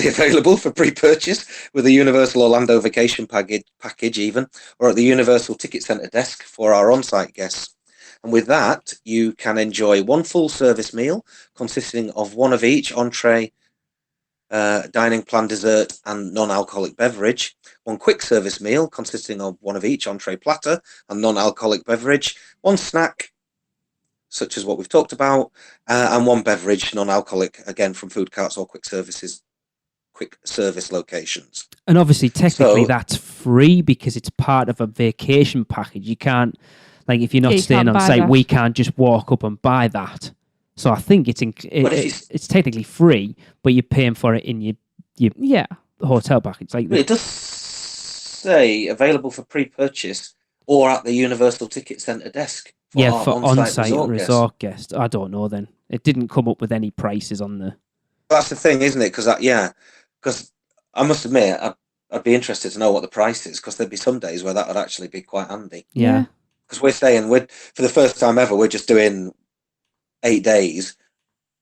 available for pre-purchase with the Universal Orlando Vacation package even, or at the Universal Ticket Centre desk for our on-site guests. And with that, you can enjoy 1 full service meal consisting of 1 of each entree, dining plan dessert and non-alcoholic beverage, 1 quick service meal consisting of 1 of each entree platter and non-alcoholic beverage, 1 snack such as what we've talked about, and 1 beverage non-alcoholic, again from food carts or quick service quick service locations. And obviously, technically, So- that's free because it's part of a vacation package. You can't, like, if you're not Yeah, you staying can't on buy site, that. we can't just walk up and buy that. So I think it's But if you- it's technically free, but you're paying for it in your Yeah. hotel package. Like, It does say available for pre-purchase or at the Universal Ticket Centre desk. For our for on-site on-site guests. resort guest. I don't know. Then it didn't come up with any prices on the. That's the thing, isn't it? Because I must admit, I'd be interested to know what the price is, because there'd be some days where that would actually be quite handy. Yeah. Because we're for the first time ever, we're just doing 8 days,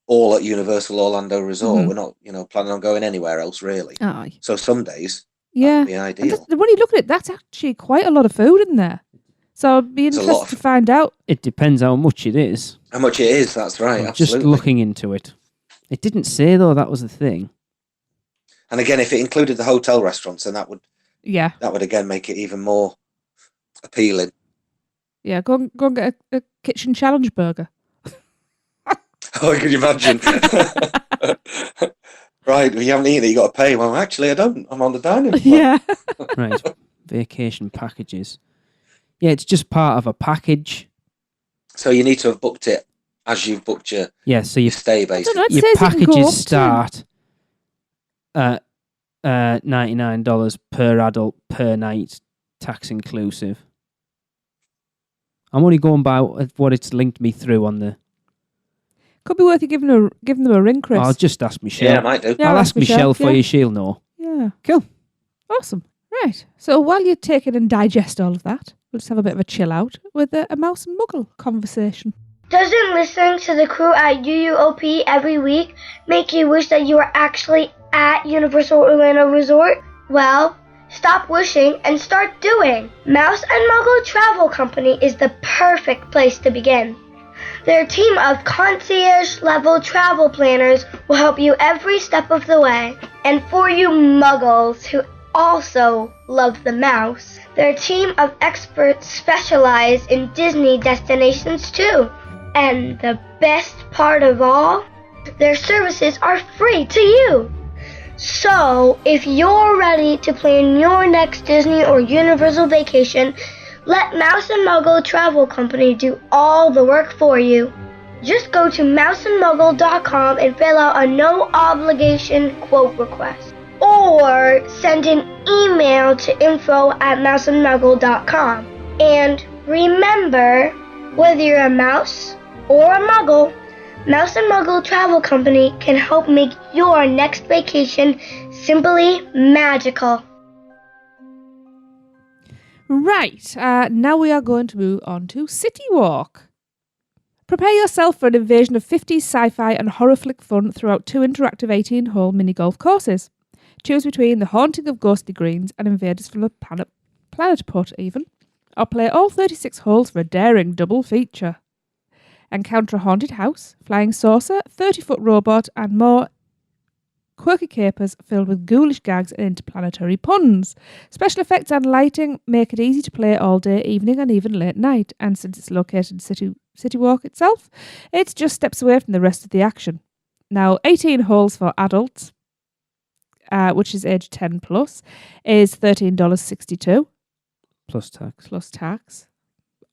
all at Universal Orlando Resort. Mhm. We're not, planning on going anywhere else really. Aye. So some days Yeah. that'd be And ideal. when you look at it, that's actually quite a lot of food in there. So I'd be It's a lot interested of- to find out. It depends how much it is. How much it is? That's right. I'm just Absolutely. looking into it. It didn't say though that was the thing. And again, if it included the hotel restaurants, then that would Yeah. again make it even more appealing. Yeah. Go and get a kitchen challenge burger. Oh, can you imagine? Right, well, you haven't eaten it, you got to pay. Well, actually, I don't. I'm on the dining plan. Yeah. Right. Vacation packages. Yeah, it's just part of a package. So you need to have booked it as you've booked your Yeah, so your stay, I don't basically. know. It your says you can go packages up to- start at $99 per adult per night, tax inclusive. I'm only going by what it's linked me through on the. Could be worth you giving them a ring, Chris. I'll just ask Michelle. Yeah, I might do. Yeah, I'll ask Michelle for yeah. you. She'll know. Yeah. Cool. Awesome. Right. So while you take it and digest all of that, we'll just have a bit of a chill out with a Mouse Muggle conversation. Doesn't listening to the crew at UUOP every week make you wish that you were actually at Universal Orlando Resort? Well, stop wishing and start doing. Mouse and Muggle Travel Company is the perfect place to begin. Their team of concierge-level travel planners will help you every step of the way. And for you Muggles who also love the mouse, their team of experts specialize in Disney destinations too. And the best part of all, their services are free to you. So, if you're ready to plan your next Disney or Universal vacation, let Mouse and Muggle Travel Company do all the work for you. Just go to mouseandmuggle.com and fill out a no-obligation quote request. Or send an email to info@mouseandmuggle.com. And remember, whether you're a mouse or a muggle, Mouse and Muggle Travel Company can help make your next vacation simply magical. Right. Now we are going to move on to City Walk. Prepare yourself for an invasion of 50s sci-fi and horror flick fun throughout 2 interactive 18-hole mini-golf courses. Choose between The Haunting of Ghostly Greens and Invaders from the Planet Put, even. Or play all 36 holes for a daring double feature. Encounter a haunted house, flying saucer, 30-foot robot, and more quirky capers filled with ghoulish gags and interplanetary puns. Special effects and lighting make it easy to play all day, evening, and even late night. And since it's located in City Walk itself, it's just steps away from the rest of the action. Now, 18 holes for adults, which is age 10 plus, is $13.62 Plus tax. plus tax.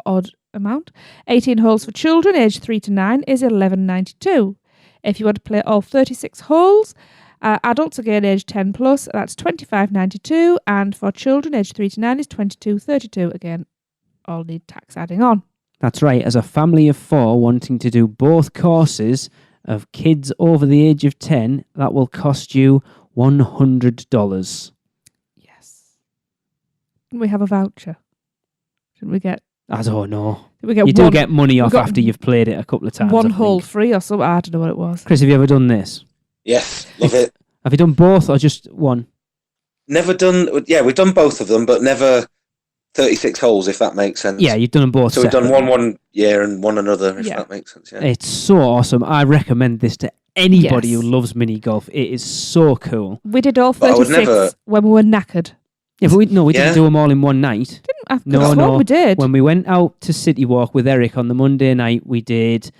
Odd amount. 18 holes for children aged 3 to 9 is $11.92. If you want to play all 36 holes, adults again aged 10 plus, that's $25.92, and for children aged 3 to 9 is $22.32. Again, all need tax adding on. That's right. As a family of 4 wanting to do both courses of kids over the age of 10, that will cost you $100. Yes. Didn't we have a voucher? Didn't we get? I don't know. Did we get You do one, get money off got after you've played it a couple of times. one I hole think. free or something? I don't know what it was. Chris, have you ever done this? Yes, love it. Have you done both or just one? Never done. Yeah, we've done both of them, but never 36 holes, if that makes sense. Yeah, you've done them both. So we've done separately. one year and one another, if Yeah. that makes sense. Yeah. It's so awesome. I recommend this to anybody Yes. who loves mini golf. It is so cool. We did all But I would 36 never- when we were knackered. Yeah, but we Yeah. didn't do them all in one night. I No, could've sworn no. we did. When we went out to City Walk with Eric on the Monday night, we did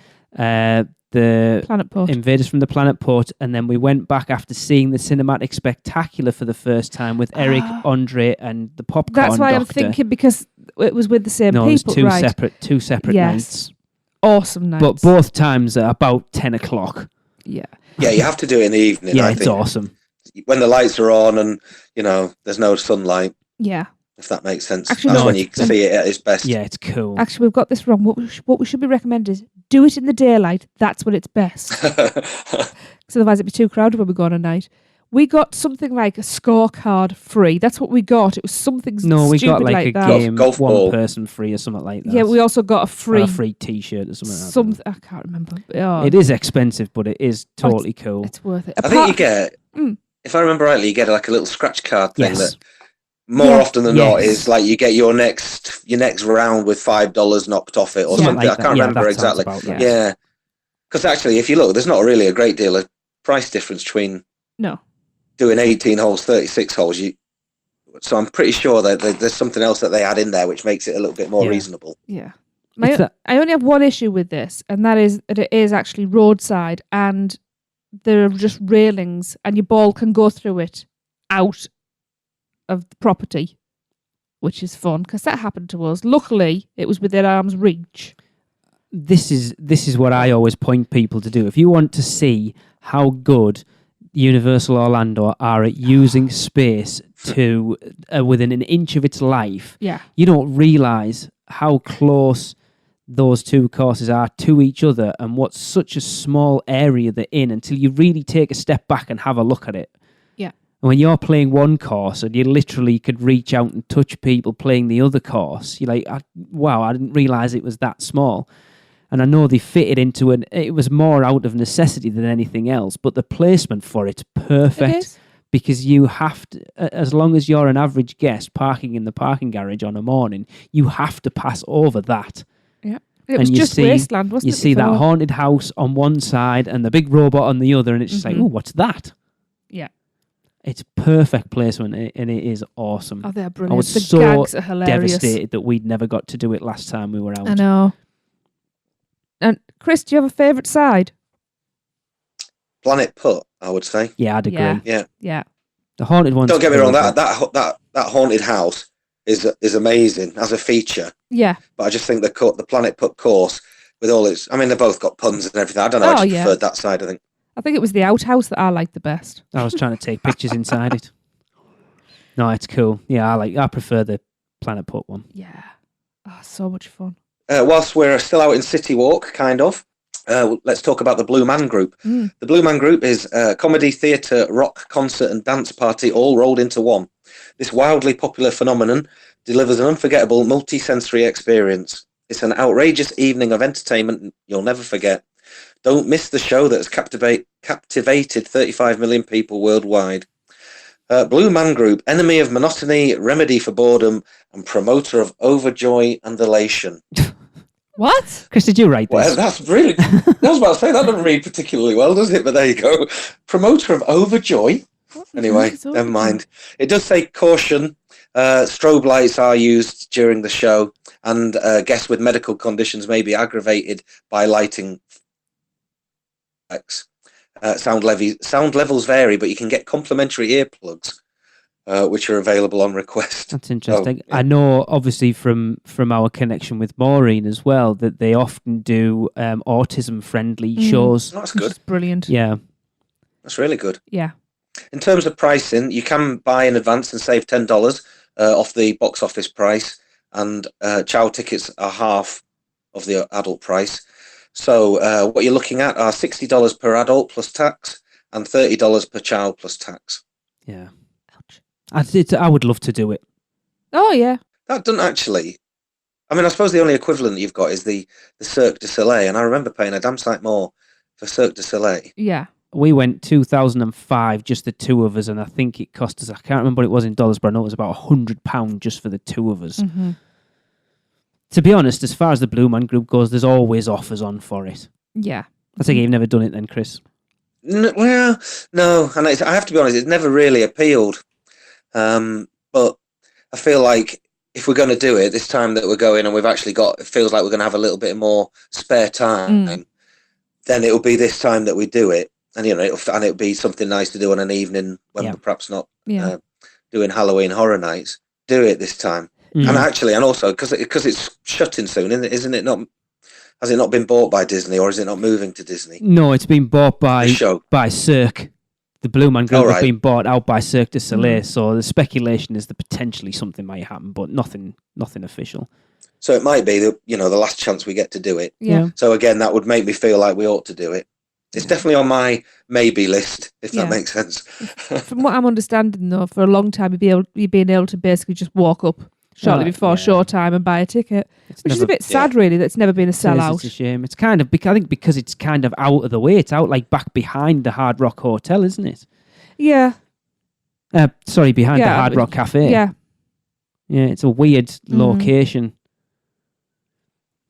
the Planet Port. Invaders from the Planet Port, and then we went back after seeing the Cinematic Spectacular for the first time with Eric, Andre, and the Popcorn That's why I'm Doctor. thinking, because it was with the same No, it was people, two right? separate Yes. nights. Awesome nights. But both times at about 10 o'clock. Yeah. Yeah, you have to do it in the evening. Yeah, I it's think. awesome. When the lights are on and there's no sunlight. Yeah. If that makes sense. Actually, That's no, when you see it at its best. Yeah, it's cool. Actually, we've got this wrong. What we should be recommending is do it in the daylight. That's when it's best. Because otherwise it'd be too crowded when we go on a night. We got something like a scorecard free. That's what we got. It was something No, we stupid got like a that. game, Golf one ball. person free or something like that. Yeah, we also got a Or a free free T-shirt or something like that. I can't remember. Oh, It is expensive, but it is totally cool. It's worth it. I think you get, Mm. if I remember rightly, you get like a little scratch card thing Yes. that more often than not Yes. is like you get your next round with $5 knocked off it or Yeah. something. Like I can't that. remember that sounds exactly. about right. Yeah. Because actually, if you look, there's not really a great deal of price difference between No. doing 18 holes, 36 holes. So I'm pretty sure that there's something else that they add in there which makes it a little bit more Yeah. reasonable. Yeah. It's that- I only have one issue with this, and that is that it is actually roadside, and there are just railings, and your ball can go through it out of the property, which is fun because that happened to us. Luckily, it was within arm's reach. This is what I always point people to do. If you want to see how good Universal Orlando are at using space to within an inch of its life, Yeah. you don't realise how close those two courses are to each other and what's such a small area they're in until you really take a step back and have a look at it. Yeah. And when you're playing one course and you literally could reach out and touch people playing the other course, you're like, wow, I didn't realise it was that small. And I know they fitted into it was more out of necessity than anything else, but the placement for it's perfect. It is. Because you have to, as long as you're an average guest parking in the parking garage on a morning, you have to pass over that. Yeah. It was you just see- wasteland, wasn't You it? see that before? haunted house on one side and the big robot on the other, and it's just like, Mhm. oh, what's that? Yeah. It's perfect placement, and it is awesome. Oh, they're I brilliant. was The so gags are hilarious. devastated that we'd never got to do it last time we were out. I know. And Chris, do you have a favourite side? Planet Put, I would say. Yeah, I'd agree. Yeah. Yeah. Yeah. The haunted one's Don't get me cool, wrong, but- that haunted house is amazing as a feature. Yeah. But I just think the Planet Put course with all its, I mean, they've both got puns and everything. I don't know. Oh, I just yeah. preferred that side. I think. I think it was the outhouse that I liked the best. I was trying to take pictures inside it. No, it's cool. Yeah, I prefer the Planet Put one. Yeah. Oh, so much fun. Whilst we're still out in City Walk, kind of, let's talk about the Blue Man Group. Mm. The Blue Man Group is a comedy, theatre, rock, concert and dance party all rolled into one. This wildly popular phenomenon delivers an unforgettable multi-sensory experience. It's an outrageous evening of entertainment you'll never forget. Don't miss the show that has captivated 35 million people worldwide. Blue Man Group, enemy of monotony, remedy for boredom, and promoter of overjoy and elation. What? Chris, did you write Well, this? that's really. I was about to say that doesn't read particularly well, does it? But there you go. Promoter of overjoy. Anyway, It's never awesome. mind. It does say caution. Strobe lights are used during the show, and guests with medical conditions may be aggravated by lighting effects. Sound levels vary, but you can get complimentary earplugs, which are available on request. That's interesting. yeah. I know, obviously, from our connection with Maureen as well, that they often do autism-friendly shows. That's Which good. is brilliant. Yeah. That's really good. Yeah. In terms of pricing, you can buy in advance and save $10 off the box office price, and chow tickets are half of the adult price. So what you're looking at are $60 per adult plus tax and $30 per child plus tax. Yeah. Ouch. I would love to do it. Oh, yeah. That doesn't actually... I mean, I suppose the only equivalent you've got is the Cirque du Soleil, and I remember paying a damn sight more for Cirque du Soleil. Yeah. We went 2005, just the two of us, and I think it cost us, I can't remember what it was in dollars, but I know it was about £100 just for the two of us. Mm-hmm. To be honest, as far as the Blue Man Group goes, there's always offers on for it. Yeah. I think you've never done it then, Chris. Well, no, and I have to be honest, it's never really appealed. But I feel like if we're going to do it this time that we're going, and we've actually got, it feels like we're going to have a little bit more spare time. then it'll be this time that we do it, and it'll be something nice to do on an evening when we're perhaps not doing Halloween Horror Nights. Do it this time, and also because it's shutting soon, isn't it? Not has it not been bought by Disney, or is it not moving to Disney? No, it's been bought by Cirque. The Blue Man Group has been bought out by Cirque du Soleil, so the speculation is that potentially something might happen, but nothing official. So it might be the last chance we get to do it. Yeah. So again, that would make me feel like we ought to do it. It's definitely on my maybe list, if that makes sense. From what I'm understanding, though, for a long time you've been able to basically just walk up shortly before showtime and buy a ticket, which is a bit sad, really. That it's never been a sellout. It's a shame. It's kind of I think because it's kind of out of the way. It's out like back behind the Hard Rock Hotel, isn't it? Yeah. Behind the Hard Rock Cafe. Yeah. Yeah, it's a weird location.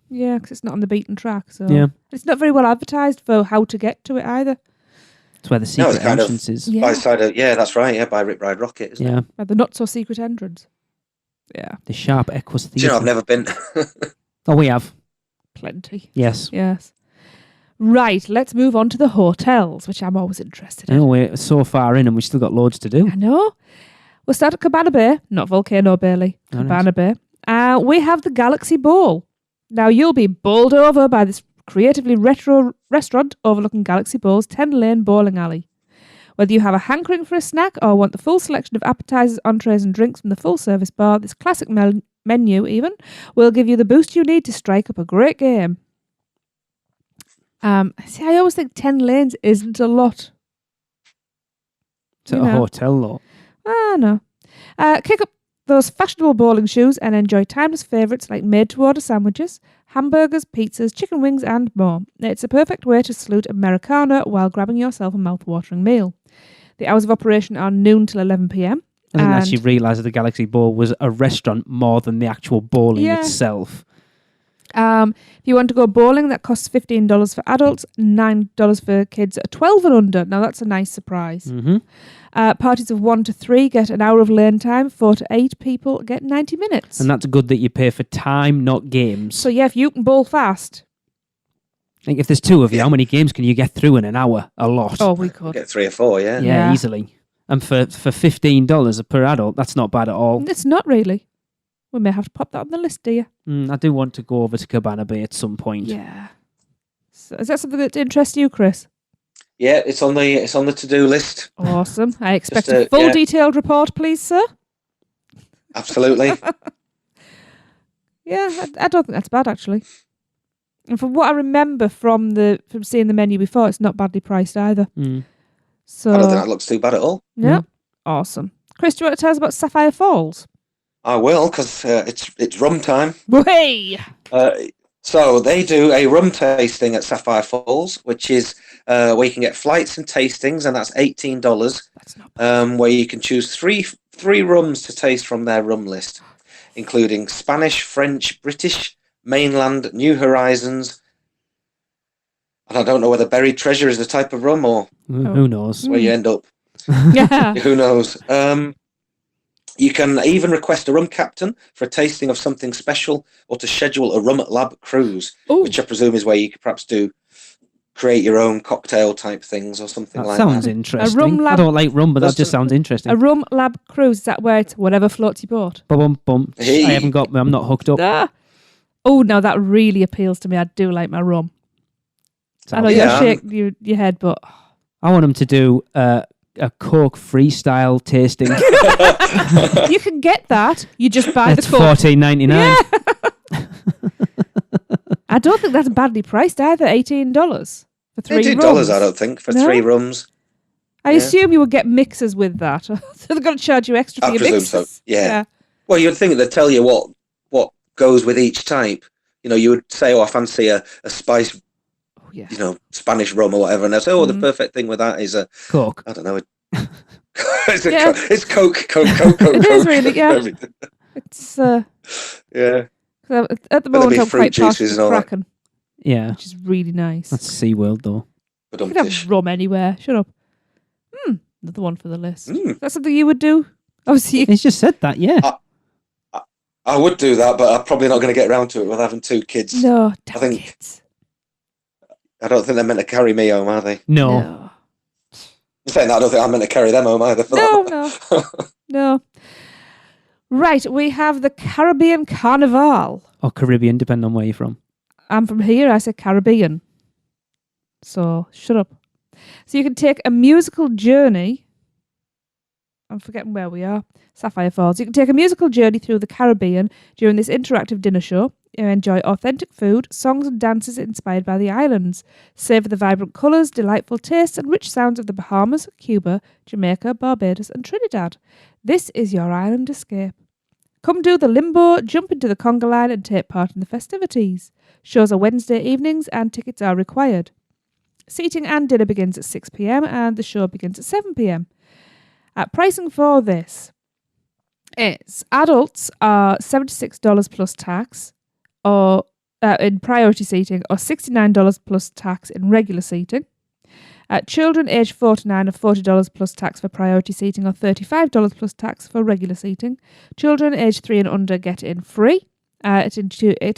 Yeah, because it's not on the beaten track. So it's not very well advertised for how to get to it either. It's where the secret entrance is. By the side of, that's right. Yeah, by Rip Ride Rocket, isn't it? By the not so secret entrance. Yeah. The Sharp Equus Theatre. Do you know, I've never been. Oh, we have. Plenty. Yes. Right, let's move on to the hotels, which I'm always interested in. Oh, we're so far in and we've still got loads to do. I know. We'll start at Cabana Bay, not Volcano Bailey. Cabana Bay. We have the Galaxy Bowl. Now, you'll be bowled over by this creatively retro restaurant overlooking Galaxy Bowl's 10-lane bowling alley. Whether you have a hankering for a snack or want the full selection of appetizers, entrees and drinks from the full-service bar, this classic menu even will give you the boost you need to strike up a great game. I always think 10 lanes isn't a lot. It's a hotel, though. No. Kick up those fashionable bowling shoes and enjoy timeless favourites like made-to-order sandwiches, hamburgers, pizzas, chicken wings and more. It's a perfect way to salute Americana while grabbing yourself a mouth-watering meal. The hours of operation are noon till 11 p.m. I didn't actually realise that the Galaxy Bowl was a restaurant more than the actual bowling itself. If you want to go bowling, that costs $15 for adults, $9 for kids 12 and under. Now, that's a nice surprise. Mm-hmm. Parties of 1 to 3 get an hour of lane time. 4 to 8 people get 90 minutes. And that's good that you pay for time, not games. So, if you can bowl fast. Like if there's 2 of you, how many games can you get through in an hour? A lot. Oh, we could. Get 3 or 4, yeah. Yeah, easily. And for $15 per adult, that's not bad at all. It's not really. We may have to pop that on the list, do you? I do want to go over to Cabana Bay at some point. Yeah. So is that something that interests you, Chris? Yeah, it's on the to-do list. Awesome. I expect a full detailed report, please, sir. Absolutely. I don't think that's bad, actually. And from what I remember from seeing the menu before, it's not badly priced either. So I don't think that looks too bad at all. Yeah. Awesome. Chris, do you want to tell us about Sapphire Falls? I will, because it's rum time. Way! So they do a rum tasting at Sapphire Falls, which is where you can get flights and tastings, and that's $18. That's not bad. Where you can choose three rums to taste from their rum list, including Spanish, French, British, mainland, New Horizons. And I don't know whether Buried Treasure is the type of rum or who knows where you end up. Yeah. Who knows? You can even request a rum captain for a tasting of something special or to schedule a rum lab cruise, which I presume is where you could perhaps create your own cocktail type things or something like that. Sounds interesting. I don't like rum, but that just sounds interesting. A rum lab cruise, is that where it's whatever floats your boat? Bum. Hey. I'm not hooked up. Oh, no, that really appeals to me. I do like my rum. I know you're shaking your head, but... I want them to do a Coke freestyle tasting. You can get that. You just buy the Coke. $14.99. Yeah. I don't think that's badly priced either. $18 for 3 rums. $18, I don't think, for 3 rums. I assume you would get mixers with that. So they're going to charge you extra for your mixers. I presume so, yeah. Well, you'd think they'd tell you what goes with each type. You know, you would say, I fancy a spice... Spanish rum or whatever, and I say, the perfect thing with that is a Coke. I don't know. It's Coke. It is really, yeah. It's At the moment, I'm quite partial to Kraken. Yeah, which is really nice. That's SeaWorld though. You could have rum anywhere. Shut up. Another one for the list. That's something you would do. Obviously, he's just said that. Yeah. I would do that, but I'm probably not going to get around to it with having 2 kids. No, kids. I don't think they're meant to carry me home, are they? No. No. I'm saying that, I don't think I'm meant to carry them home either. No. No. Right, we have the Caribbean Carnival. Or Caribbean, depending on where you're from. I'm from here, I say Caribbean. So, shut up. So you can take a musical journey. I'm forgetting where we are. Sapphire Falls. You can take a musical journey through the Caribbean during this interactive dinner show. You enjoy authentic food, songs and dances inspired by the islands. Savour the vibrant colours, delightful tastes and rich sounds of the Bahamas, Cuba, Jamaica, Barbados and Trinidad. This is your island escape. Come do the limbo, jump into the conga line and take part in the festivities. Shows are Wednesday evenings and tickets are required. Seating and dinner begins at 6 p.m. and the show begins at 7 p.m. Pricing for this is adults are $76 plus tax or in priority seating or $69 plus tax in regular seating. Children aged 4 to 9 are $40 plus tax for priority seating or $35 plus tax for regular seating. Children aged 3 and under get in free. It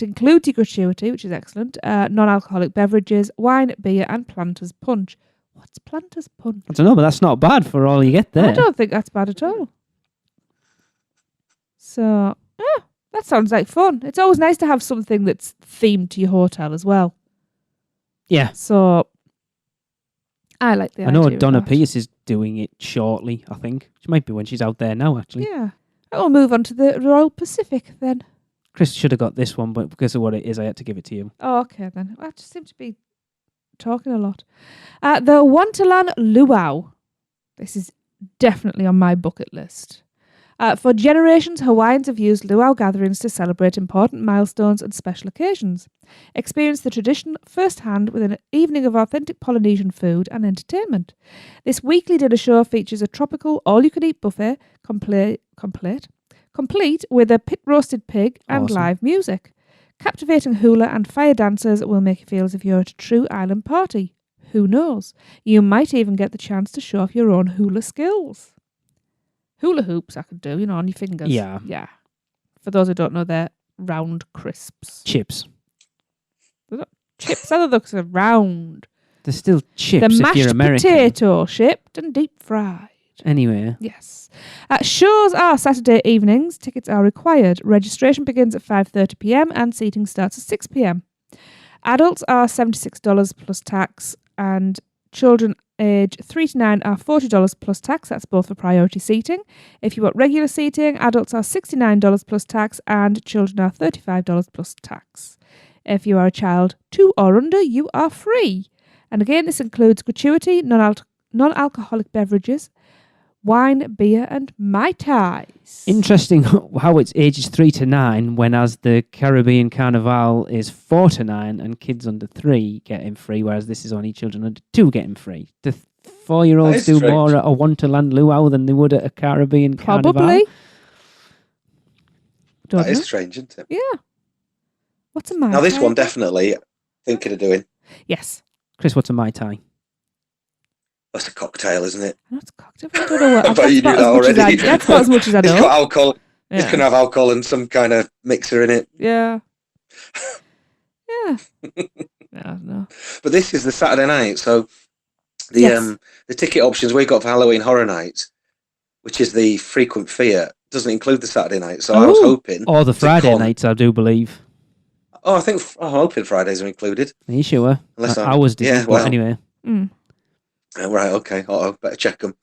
includes your gratuity, which is excellent, non-alcoholic beverages, wine, beer and Planters Punch. What's Planters Punch? I don't know, but that's not bad for all you get there. I don't think that's bad at all. So, that sounds like fun. It's always nice to have something that's themed to your hotel as well. Yeah. So, I like the idea. I know of Donna that. Pierce is doing it shortly, I think. She might be when she's out there now, actually. Yeah. I'll move on to the Royal Pacific then. Chris should have got this one, but because of what it is, I had to give it to you. Oh, okay then. I just seem to be talking a lot. The Wonderland Luau. This is definitely on my bucket list. For generations, Hawaiians have used luau gatherings to celebrate important milestones and special occasions. Experience the tradition firsthand with an evening of authentic Polynesian food and entertainment. This weekly dinner show features a tropical all-you-can-eat buffet complete with a pit-roasted pig and Awesome. live music. Captivating hula and fire dancers will make you feel as if you're at a true island party. Who knows? You might even get the chance to show off your own hula skills. Hula hoops I could do, on your fingers. Yeah. Yeah. For those who don't know, they're round crisps. Chips. They're not chips. Other looks are round. They're still chips They're if mashed you're American. potato, shipped and deep fried. Anyway. Yes. Shows are Saturday evenings. Tickets are required. Registration begins at 5:30 p.m. and seating starts at 6 p.m. Adults are $76 plus tax and children age 3 to 9 are $40 plus tax. That's both for priority seating. If you want regular seating, adults are $69 plus tax and children are $35 plus tax. If you are a child 2 or under, you are free. And again, this includes gratuity, non-alcoholic beverages, wine, beer and Mai Tais. Interesting how it's ages 3 to 9, when as the Caribbean Carnival is 4 to 9 and kids under 3 getting free, whereas this is only children under 2 getting free. Do 4-year-olds do strange. more at a Wonderland Luau than they would at a Caribbean Carnival? Probably. Don't That is know. strange, isn't it? Yeah. What's a Mai Now, this Tai? one definitely thinking of doing. Yes. Chris, what's a Mai Tai? That's a cocktail, isn't it? I know it's a cocktail. I don't know what. I bet that's you knew about that as much as already. that's about as much as I It's know. got alcohol. It's Yeah. going to have alcohol and some kind of mixer in it. Yeah. Yeah. No. But this is the Saturday night, so the Yes. the ticket options we've got for Halloween Horror Nights, which is the frequent fear, doesn't include the Saturday night. So I was Oh. hoping. Or the to Friday con- nights, I do believe. Oh, I'm hoping Fridays are included. Are you sure? Unless I'm- Ours didn't, yeah, but well. anyway. Mm. Right, okay. I better check them.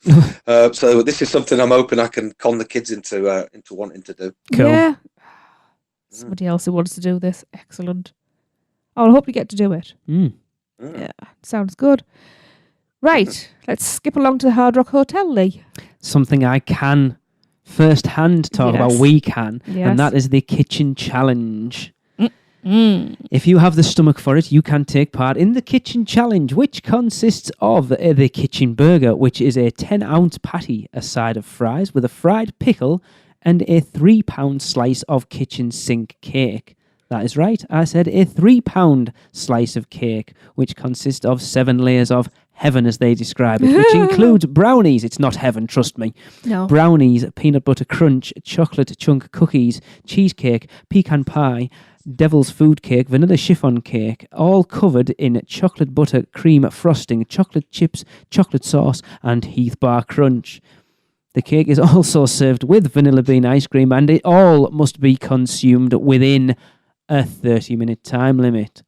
So this is something I'm hoping I can con the kids into wanting to do. Cool. Yeah. Somebody else who wants to do this. Excellent. I'll hope you get to do it. Mm. Yeah. Sounds good. Right. Let's skip along to the Hard Rock Hotel, Lee. Something I can first-hand talk about, Yes. we can, Yes. and that is the kitchen challenge. Mm. If you have the stomach for it, you can take part in the kitchen challenge, which consists of the kitchen burger, which is a 10-ounce patty, a side of fries with a fried pickle, and a 3-pound slice of kitchen sink cake. That is right, I said a 3-pound slice of cake, which consists of 7 layers of heaven as they describe it, which includes brownies. It's not heaven, trust me. No. Brownies, peanut butter crunch, chocolate chunk cookies, cheesecake, pecan pie, devil's food cake, vanilla chiffon cake, all covered in chocolate butter cream frosting, chocolate chips, chocolate sauce, and Heath Bar crunch. The cake is also served with vanilla bean ice cream, and it all must be consumed within a 30-minute time limit.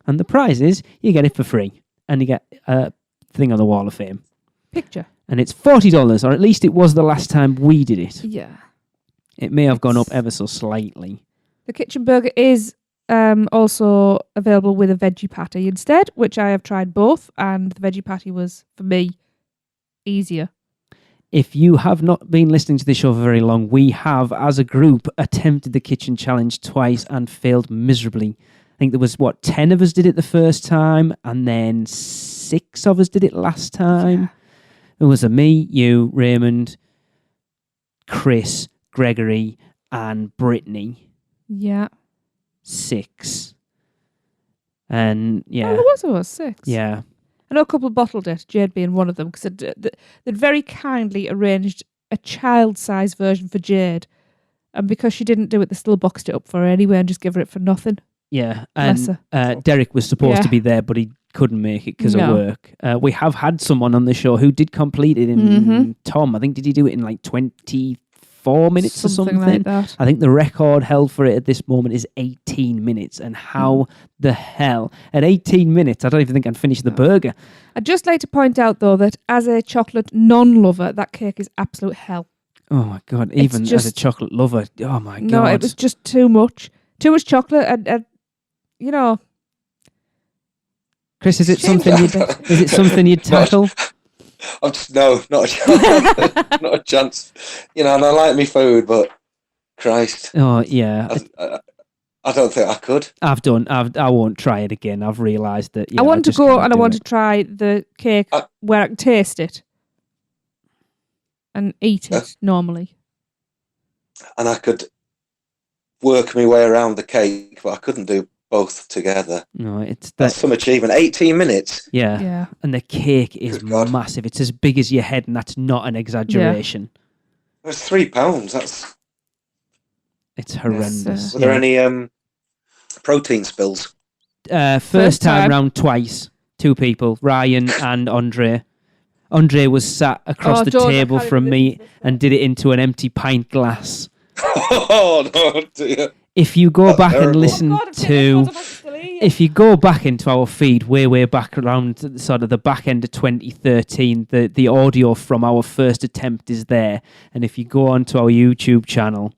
And the prize is you get it for free, and you get a thing on the Wall of Fame. Picture. And it's $40, or at least it was the last time we did it. Yeah. It may have gone up ever so slightly. The kitchen burger is also available with a veggie patty instead, which I have tried both, and the veggie patty was, for me, easier. If you have not been listening to the show for very long, we have, as a group, attempted the kitchen challenge twice and failed miserably. I think there was, 10 of us did it the first time, and then 6 of us did it last time. Yeah. It was me, you, Raymond, Chris, Gregory, and Brittany. Yeah. 6. And, yeah. Oh, there was 6. Yeah. I know a couple bottled it, Jade being one of them, because they'd very kindly arranged a child-sized version for Jade. And because she didn't do it, they still boxed it up for her anyway and just give her it for nothing. Yeah, Bless and her. Derek was supposed to Yeah. be there, but he couldn't make it because No. of work. We have had someone on the show who did complete it in Tom. I think, did he do it in like 24 minutes or something? like that. I think the record held for it at this moment is 18 minutes. And how the hell, at 18 minutes, I don't even think I'd finish the burger. I'd just like to point out, though, that as a chocolate non-lover, that cake is absolute hell. Oh my God, even as a just- chocolate lover, oh my God. No, it was just too much. Too much chocolate and you know... Chris, is it Change something you'd tackle? I'm just, no, not a chance. Not a chance. You know, and I like me food, but Christ, Oh yeah, I don't think I could. I won't try it again. I've realised that. Yeah, I want to just go can't and I do want it. to try the cake where I can taste it and eat it normally. And I could work my way around the cake, but I couldn't do both together. No, it's That's some achievement. 18 minutes. Yeah. Yeah. And the cake is Good God. massive. It's as big as your head, and that's not an exaggeration. That's £3. It's horrendous. Were there any protein spills? First time time. round twice. 2 people, Ryan and Andre. Andre was sat across the George, I table can't from even me listen to this. and did it into an empty pint glass. Oh, no, dear. If you go That's back and terrible. listen if you go back into our feed way back around sort of the back end of 2013, the audio from our first attempt is there. And if you go onto our YouTube channel,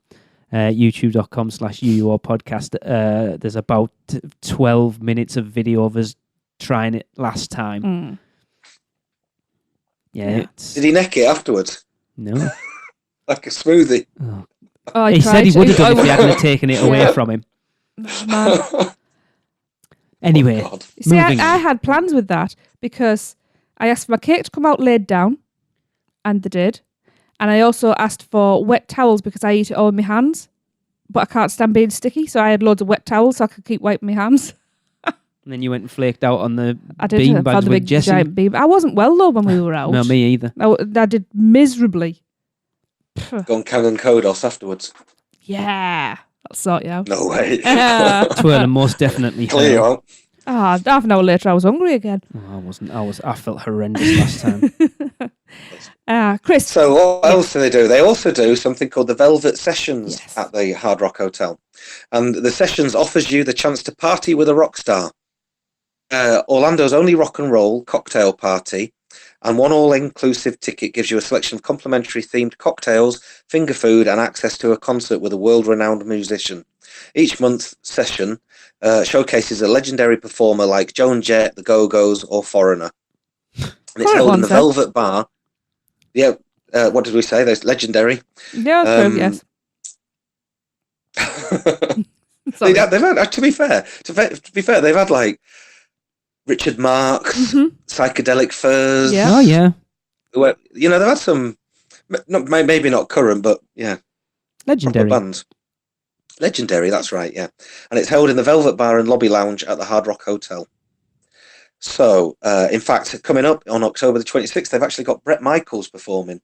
youtube.com/UUOP podcast, there's about 12 minutes of video of us trying it last time. Yeah. Did he neck it afterwards? No. Like a smoothie? Oh, He said he would have done if he I- hadn't taken it away from him. Man. Anyway, God. You see, I moving on. had plans with that because I asked for my cake to come out laid down, and they did. And I also asked for wet towels because I eat it all with my hands, but I can't stand being sticky, so I had loads of wet towels so I could keep wiping my hands. And then you went and flaked out on the I did. bean I bags found the with big Jessie. giant bean. I wasn't well though when we were out. No, me either. I did miserably. Gone Canon Kodos afterwards? Yeah, I'll sort you out. No way. Twirling most definitely. Clear you her. out. Half an hour later, I was hungry again. Oh, I wasn't. I felt horrendous last time. Chris. So what else do they do? They also do something called the Velvet Sessions Yes. at the Hard Rock Hotel. And the Sessions offers you the chance to party with a rock star. Orlando's only rock and roll cocktail party, and one all-inclusive ticket gives you a selection of complimentary themed cocktails, finger food, and access to a concert with a world-renowned musician. Each month's session showcases a legendary performer like Joan Jett, the Go-Go's, or Foreigner. And it's Current held in ones, the then. Velvet Bar. Yeah, what did we say? There's legendary. Yeah, true, yes. Sorry. They've had, to be fair, they've had like Richard Marx, Psychedelic Furs. Yeah. Oh yeah, You know, they've had some, maybe not current, but yeah, proper legendary. bands. Legendary, that's right, yeah. And it's held in the Velvet Bar and Lobby Lounge at the Hard Rock Hotel. So, in fact, coming up on October the 26th, they've actually got Bret Michaels performing.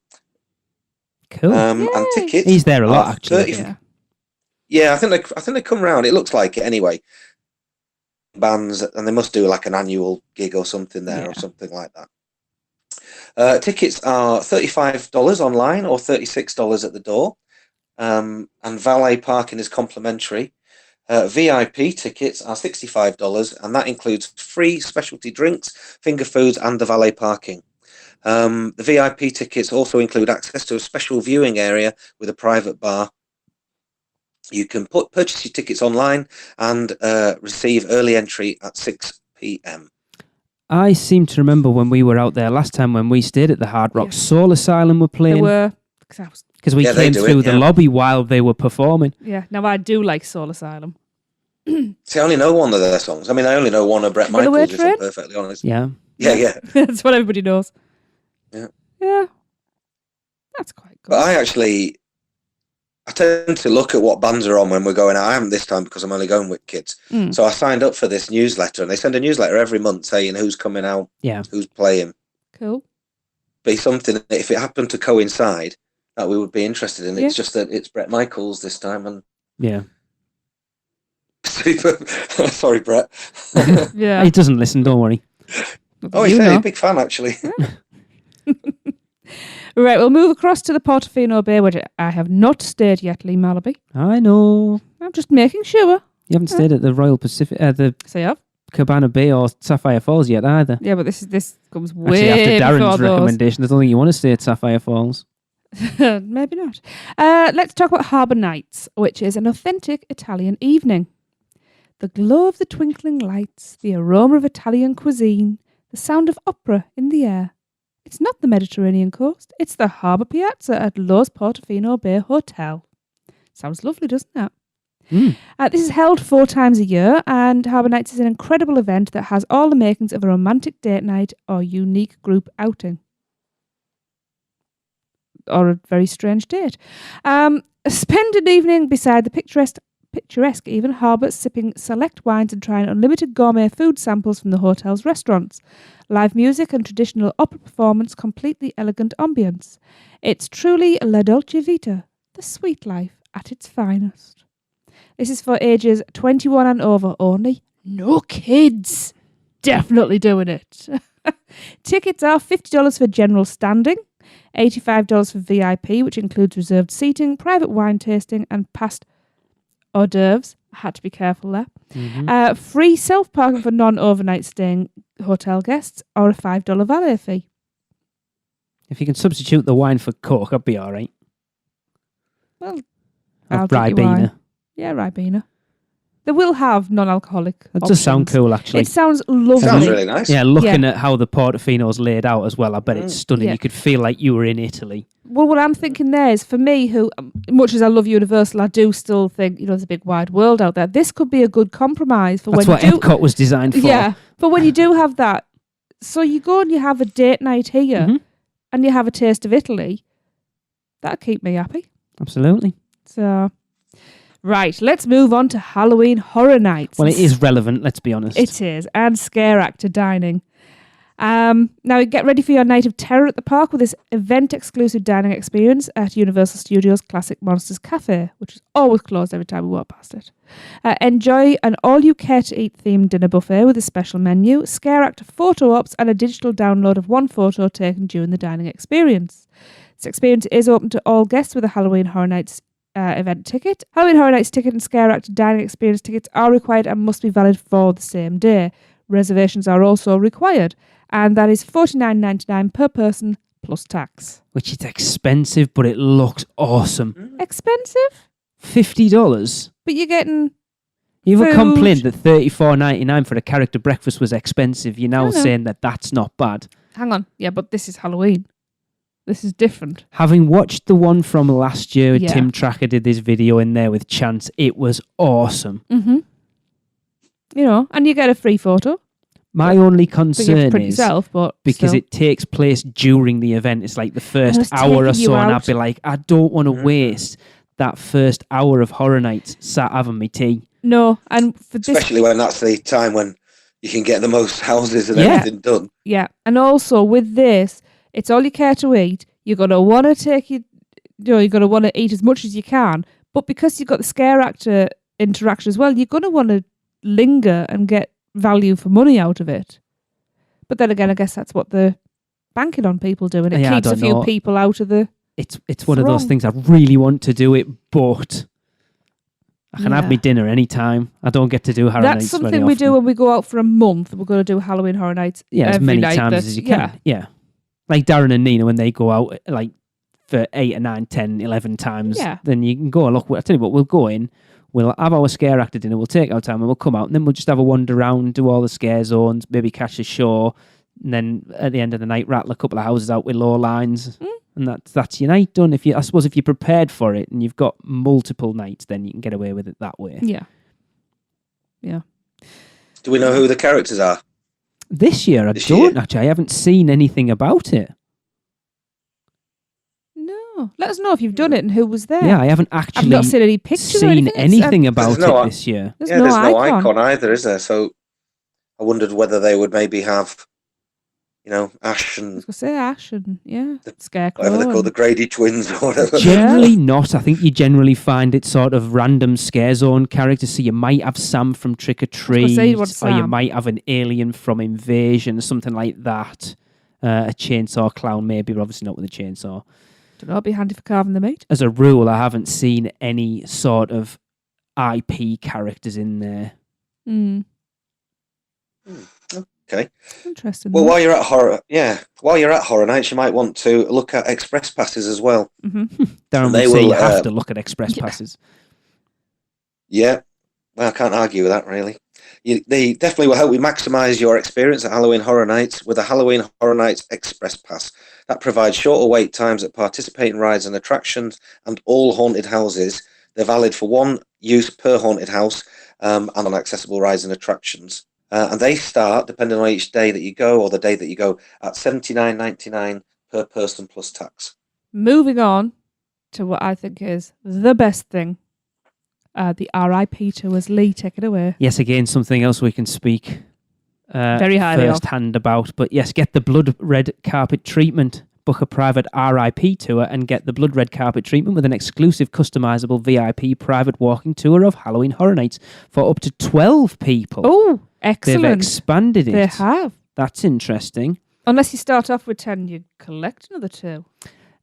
Cool. And tickets. He's there a lot, are actually. 30 Yeah, I think they come round. It looks like it anyway. Bands, and they must do like an annual gig or something there, or something like that. Tickets are $35 online or $36 at the door, and valet parking is complimentary. VIP tickets are $65, and that includes free specialty drinks, finger foods, and the valet parking. The VIP tickets also include access to a special viewing area with a private bar. You can purchase your tickets online and receive early entry at 6 p.m. I seem to remember when we were out there last time when we stayed at the Hard Rock, Soul Asylum were They playing. were. Because we came through the lobby while they were performing. Yeah, now I do like Soul Asylum. See, I only know one of their songs. I mean, I only know one of Bret Michaels, if I'm perfectly honest. Yeah. Yeah. That's what everybody knows. Yeah. Yeah. That's quite good. But I tend to look at what bands are on when we're going out. I haven't this time because I'm only going with kids. So I signed up for this newsletter, and they send a newsletter every month saying who's coming out, who's playing. Cool. Be something that if it happened to coincide, that we would be interested in. It's just that it's Bret Michaels this time, and sorry, Bret. Yeah, he doesn't listen. Don't worry. He's a big fan, actually. Right, we'll move across to the Portofino Bay, which I have not stayed yet, Lee Malaby. I know. I'm just making sure. You haven't stayed at the Royal Pacific, So you have? Cabana Bay or Sapphire Falls yet either. Yeah, but this comes way actually, after Darren's before recommendation, I don't think you want to stay at Sapphire Falls. Maybe not. Let's talk about Harbour Nights, which is an authentic Italian evening. The glow of the twinkling lights, the aroma of Italian cuisine, the sound of opera in the air. It's not the Mediterranean coast, it's the Harbour Piazza at Lo's Portofino Bay Hotel. Sounds lovely, doesn't it? This is held 4 times a year, and Harbour Nights is an incredible event that has all the makings of a romantic date night or unique group outing. Or a very strange date. Spend an evening beside the picturesque even harbour, sipping select wines and trying unlimited gourmet food samples from the hotel's restaurants. Live music and traditional opera performance complete the elegant ambience. It's truly la dolce vita, the sweet life at its finest. This is for ages 21 and over only. No kids. Definitely doing it. Tickets are $50 for general standing, $85 for VIP, which includes reserved seating, private wine tasting, and past hors d'oeuvres. I had to be careful there. Free self-parking for non-overnight staying hotel guests, or a $5 valet fee. If you can substitute the wine for Coke, I'd be all right. Well, Of Ribena. Yeah, Ribena. They will have non-alcoholic That options. does sound cool, actually. It sounds lovely. Sounds really nice. Yeah, looking at how the Portofino's laid out as well, I bet it's stunning. Yeah. You could feel like you were in Italy. Well, what I'm thinking there is, for me, who, much as I love Universal, I do still think, there's a big wide world out there. This could be a good compromise for That's when what you do... Epcot was designed for. Yeah, but when you do have that, so you go and you have a date night here, and you have a taste of Italy, that'll keep me happy. Absolutely. So... Right, let's move on to Halloween Horror Nights. Well, it is relevant, let's be honest. It is, and scare actor dining. Now, get ready for your night of terror at the park with this event-exclusive dining experience at Universal Studios Classic Monsters Cafe, which is always closed every time we walk past it. Enjoy an all-you-care-to-eat themed dinner buffet with a special menu, scare actor photo ops, and a digital download of one photo taken during the dining experience. This experience is open to all guests with a Halloween Horror Nights event ticket. Halloween Horror Nights ticket and Scare Actor dining experience tickets are required and must be valid for the same day. Reservations are also required, and that is $49.99 per person plus tax. Which is expensive, but it looks awesome. Expensive? $50? But you're getting You ever food. complained that $34.99 for a character breakfast was expensive? You're now saying that that's not bad. Hang on. Yeah, but this is Halloween. This is different. Having watched the one from last year, Yeah. Tim Tracker did this video in there with Chance. It was awesome. Mm-hmm. And you get a free photo. My only But you have to concern print is yourself, but because still. it takes place during the event. It's like the first it's hour or taking you so, and I'd out. be like, I don't want to waste that first hour of Horror Nights sat having me tea. No, and for this... Especially when that's the time when you can get the most houses and Yeah. everything done. Yeah, and also with this, it's all you care to eat. You're gonna want to you're gonna want to eat as much as you can. But because you've got the scare actor interaction as well, you're gonna want to linger and get value for money out of it. But then again, I guess that's what they're banking on people doing. It Yeah, I keeps a don't few know. people out of the. It's one of those wrong. things I really want to do it, but I can have Yeah. my dinner anytime. I don't get to do Horror That's Nights very something we do often. when we go out for a month. We're going to do Halloween Horror Nights. Yeah, as every many night times that- as you can. Yeah. Like Darren and Nina, when they go out like for 8 or 9, 10, 11 times, Yeah. then you can go, look, I'll tell you what, we'll go in, we'll have our scare actor dinner, we'll take our time and we'll come out and then we'll just have a wander around, do all the scare zones, maybe catch a show, and then at the end of the night rattle a couple of houses out with low lines. And that's your night done. I suppose if you're prepared for it and you've got multiple nights, then you can get away with it that way. Yeah. Yeah. Do we know who the characters are? This year, I This don't year? actually. I haven't seen anything about it. No. Let us know if you've done it and who was there. Yeah, I haven't I've actually not seen any pictures or seen anything. anything about There's no- it this year. There's Yeah, no there's no icon. icon either, is there? So I wondered whether they would maybe have, Ash I and was going to say Ash and, The- Scarecrow. whatever they're called, the and- Grady twins or whatever. Generally not. I think you generally find it sort of random scare zone characters. So you might have Sam from Trick or gonna say, Treat, what's or you Sam? might have an alien from Invasion, something like that. A chainsaw clown, maybe, but obviously not with a chainsaw. Don't know, it'd be handy for carving the meat. As a rule, I haven't seen any sort of IP characters in there. Okay. Interesting. Well, while you're at Horror Nights, you might want to look at express passes as well. Darren They would say will, you have to look at express Yeah. passes. Yeah, well, I can't argue with that, really. They definitely will help you maximise your experience at Halloween Horror Nights with a Halloween Horror Nights Express Pass. That provides shorter wait times at participating rides and attractions and all haunted houses. They're valid for one use per haunted house and on accessible rides and attractions. And they start, depending on each day that you go or the day that you go, at $79.99 per person plus tax. Moving on to what I think is the best thing. The RIP tours. Lee, take it away. Yes, again, something else we can speak Very highly of. firsthand about. But yes, get the blood red carpet treatment. Book a private RIP tour and get the blood red carpet treatment with an exclusive customizable VIP private walking tour of Halloween Horror Nights for up to 12 people. Oh, They've excellent. expanded it. They have. That's interesting. Unless you start off with 10, you collect another 2.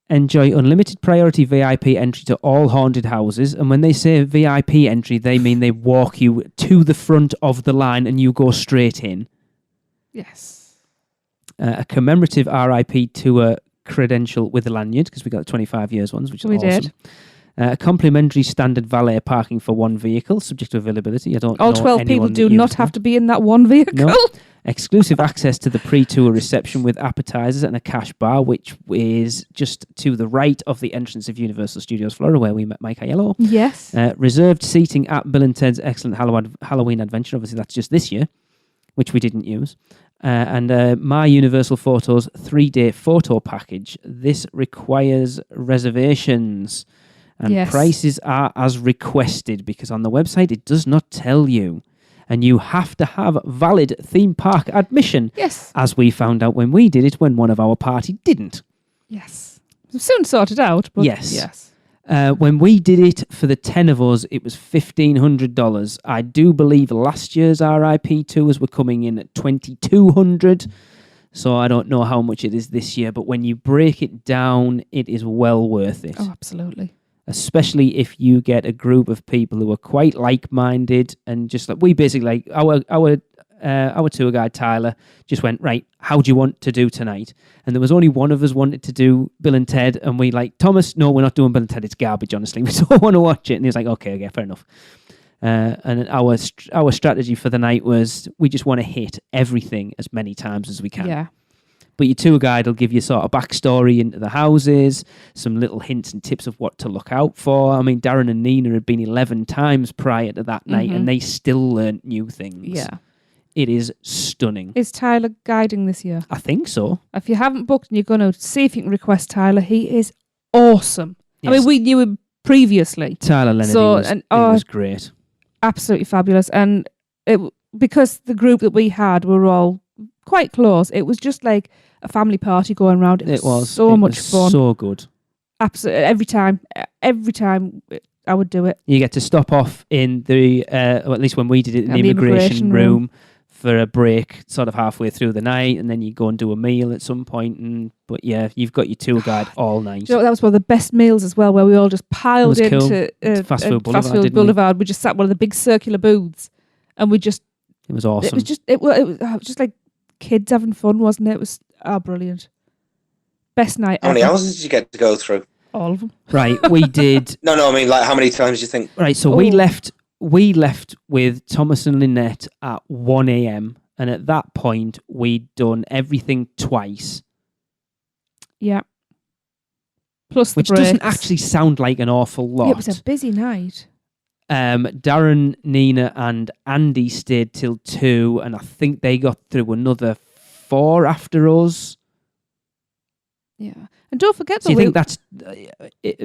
Enjoy unlimited priority VIP entry to all haunted houses. And when they say VIP entry, they mean they walk you to the front of the line and you go straight in. Yes. A commemorative RIP tour credential with a lanyard, because we got the 25 years ones, which is We awesome. did. A complimentary standard valet parking for one vehicle, subject to availability. I don't All know 12 people anyone do that not uses have that. to be in that one vehicle. No. Exclusive access to the pre-tour reception with appetizers and a cash bar, which is just to the right of the entrance of Universal Studios Florida, where we met Mike Aiello. Yes. Reserved seating at Bill and Ted's Excellent Halloween Adventure. Obviously, that's just this year, which we didn't use. And My Universal Photos 3-day photo package. This requires reservations. And Yes. prices are as requested, because on the website it does not tell you. And you have to have valid theme park admission, Yes. as we found out when we did it, when one of our party didn't. Yes. Soon sorted out, but Yes. yes. When we did it for the 10 of us, it was $1,500. I do believe last year's RIP tours were coming in at $2,200. So I don't know how much it is this year, but when you break it down, it is well worth it. Oh, absolutely. Especially if you get a group of people who are quite like-minded, and just like we basically, like our tour guide Tyler just went, right, how do you want to do tonight? And there was only one of us wanted to do Bill and Ted, and we like, Thomas, no, we're not doing Bill and Ted, it's garbage, honestly, we don't want to watch it. And he was like, okay, fair enough. And our strategy for the night was, we just want to hit everything as many times as we can. Yeah. But your tour guide will give you sort of backstory into the houses, some little hints and tips of what to look out for. I mean, Darren and Nina had been 11 times prior to that night, and they still learnt new things. Yeah. It is stunning. Is Tyler guiding this year? I think so. If you haven't booked and you're going to see if you can request Tyler, he is awesome. I Yes. mean, we knew him previously. Tyler Leonard So, was, and- he was great. Absolutely fabulous. And because the group that we had were all quite close, it was just like a family party going around. It was so much fun. So good. Absolutely. Every time I would do it. You get to stop off in the, or at least when we did it, in the immigration room for a break sort of halfway through the night, and then you go and do a meal at some point. But yeah, you've got your tour guide all night. You know, that was one of the best meals as well, where we all just piled into Fast Food Boulevard. Boulevard. We just sat one of the big circular booths, and we just... It was awesome. It was just like kids having fun, wasn't it? It was brilliant. Best night ever. How many houses did you get to go through? All of them. Right, we did... No, I mean, like, how many times do you think? Right, so we left with Thomas and Lynette at 1 a.m. and at that point we'd done everything twice. Yeah. Plus which the breaks. doesn't actually sound like an awful lot. Yeah, it was a busy night. Darren, Nina and Andy stayed till 2 and I think they got through another 4 after us. Yeah. And don't forget so you think that's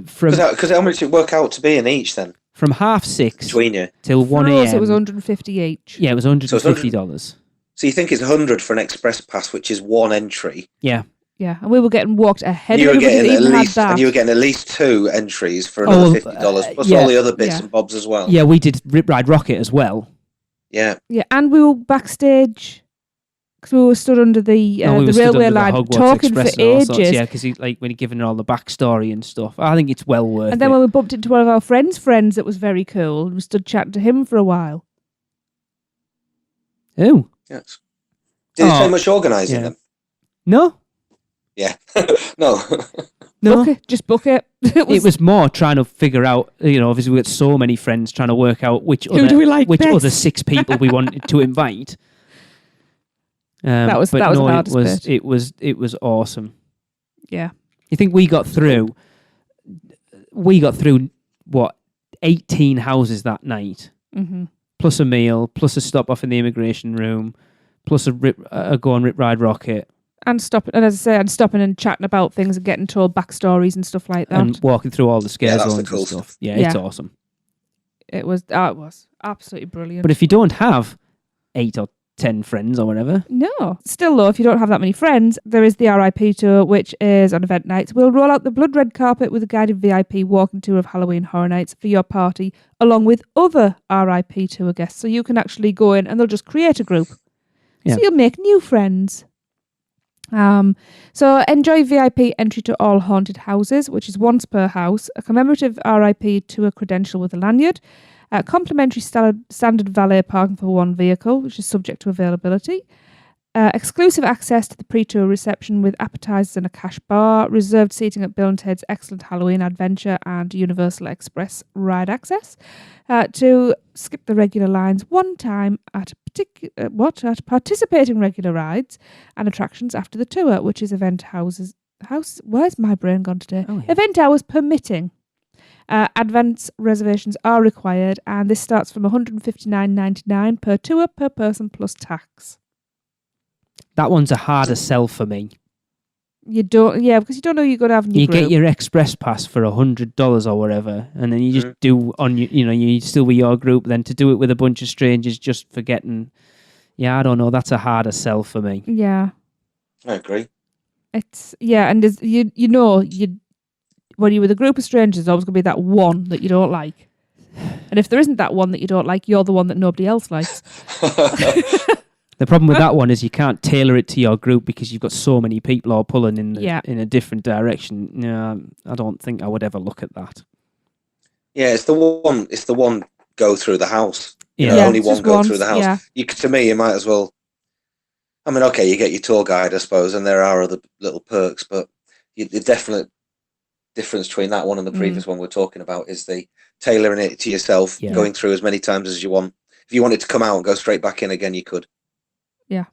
from... Because how much did it work out to be in each then? From 6:30 between you till 1 a.m. it was $150 each. Yeah, it was $150. So you think it's 100 for an express pass, which is one entry? Yeah. Yeah, and we were getting walked ahead of everybody that even had that. And you were getting at least 2 entries for another $50, plus all the other bits and bobs as well. Yeah, we did Rip Ride Rocket as well. Yeah. Yeah, and we were backstage because we were stood under the railway line talking for ages. Yeah, because when you're giving all the backstory and stuff, I think it's well worth it. And then when we bumped into one of our friends, it was very cool. And we stood chatting to him for a while. Who? Yes. Did it take much organising then? No. Yeah. No. No. Just book it. It was more trying to figure out, obviously we got so many friends trying to work out which other 6 people we wanted to invite. That was the hardest bit. It was awesome. Yeah. You think we got through what, 18 houses that night, plus a meal, plus a stop off in the immigration room, plus a go on Rip Ride Rocket. And stopping and chatting about things and getting told backstories and stuff like that. And walking through all the scare zones cool and stuff. Stuff. Yeah, it's awesome. It was absolutely brilliant. But if you don't have 8 or 10 friends or whatever. No. Still though, if you don't have that many friends, there is the RIP tour, which is on event nights. We'll roll out the blood red carpet with a guided VIP walking tour of Halloween Horror Nights for your party, along with other RIP tour guests. So you can actually go in and they'll just create a group. Yeah. So you'll make new friends. So enjoy VIP entry to all haunted houses, which is once per house, a commemorative RIP tour credential with a lanyard, complimentary standard valet parking for 1 vehicle, which is subject to availability, exclusive access to the pre-tour reception with appetizers and a cash bar, reserved seating at Bill & Ted's Excellent Halloween Adventure and Universal Express ride access, to skip the regular lines one time at participating regular rides and attractions after the tour, which is event houses. Where's my brain gone today? Oh, yeah. Event hours permitting. Advance reservations are required, and this starts from $159.99 per tour per person plus tax. That one's a harder sell for me. You don't, because you don't know you're going to have you get your express pass for $100 or whatever, and then you just do on you still with your group. Then to do it with a bunch of strangers just for getting, I don't know. That's a harder sell for me. Yeah, I agree. It's and there's, when you're with a group of strangers, there's always going to be that one that you don't like, and if there isn't that one that you don't like, you're the one that nobody else likes. The problem with that one is you can't tailor it to your group because you've got so many people all pulling in a different direction. No, I don't think I would ever look at that. Yeah, it's the one go through the house. Only one go through the house. Yeah. To me, you might as well. I mean, okay, you get your tour guide, I suppose, and there are other little perks, but the definite difference between that one and the previous one we're talking about is the tailoring it to yourself, going through as many times as you want. If you wanted to come out and go straight back in again, you could. Yeah.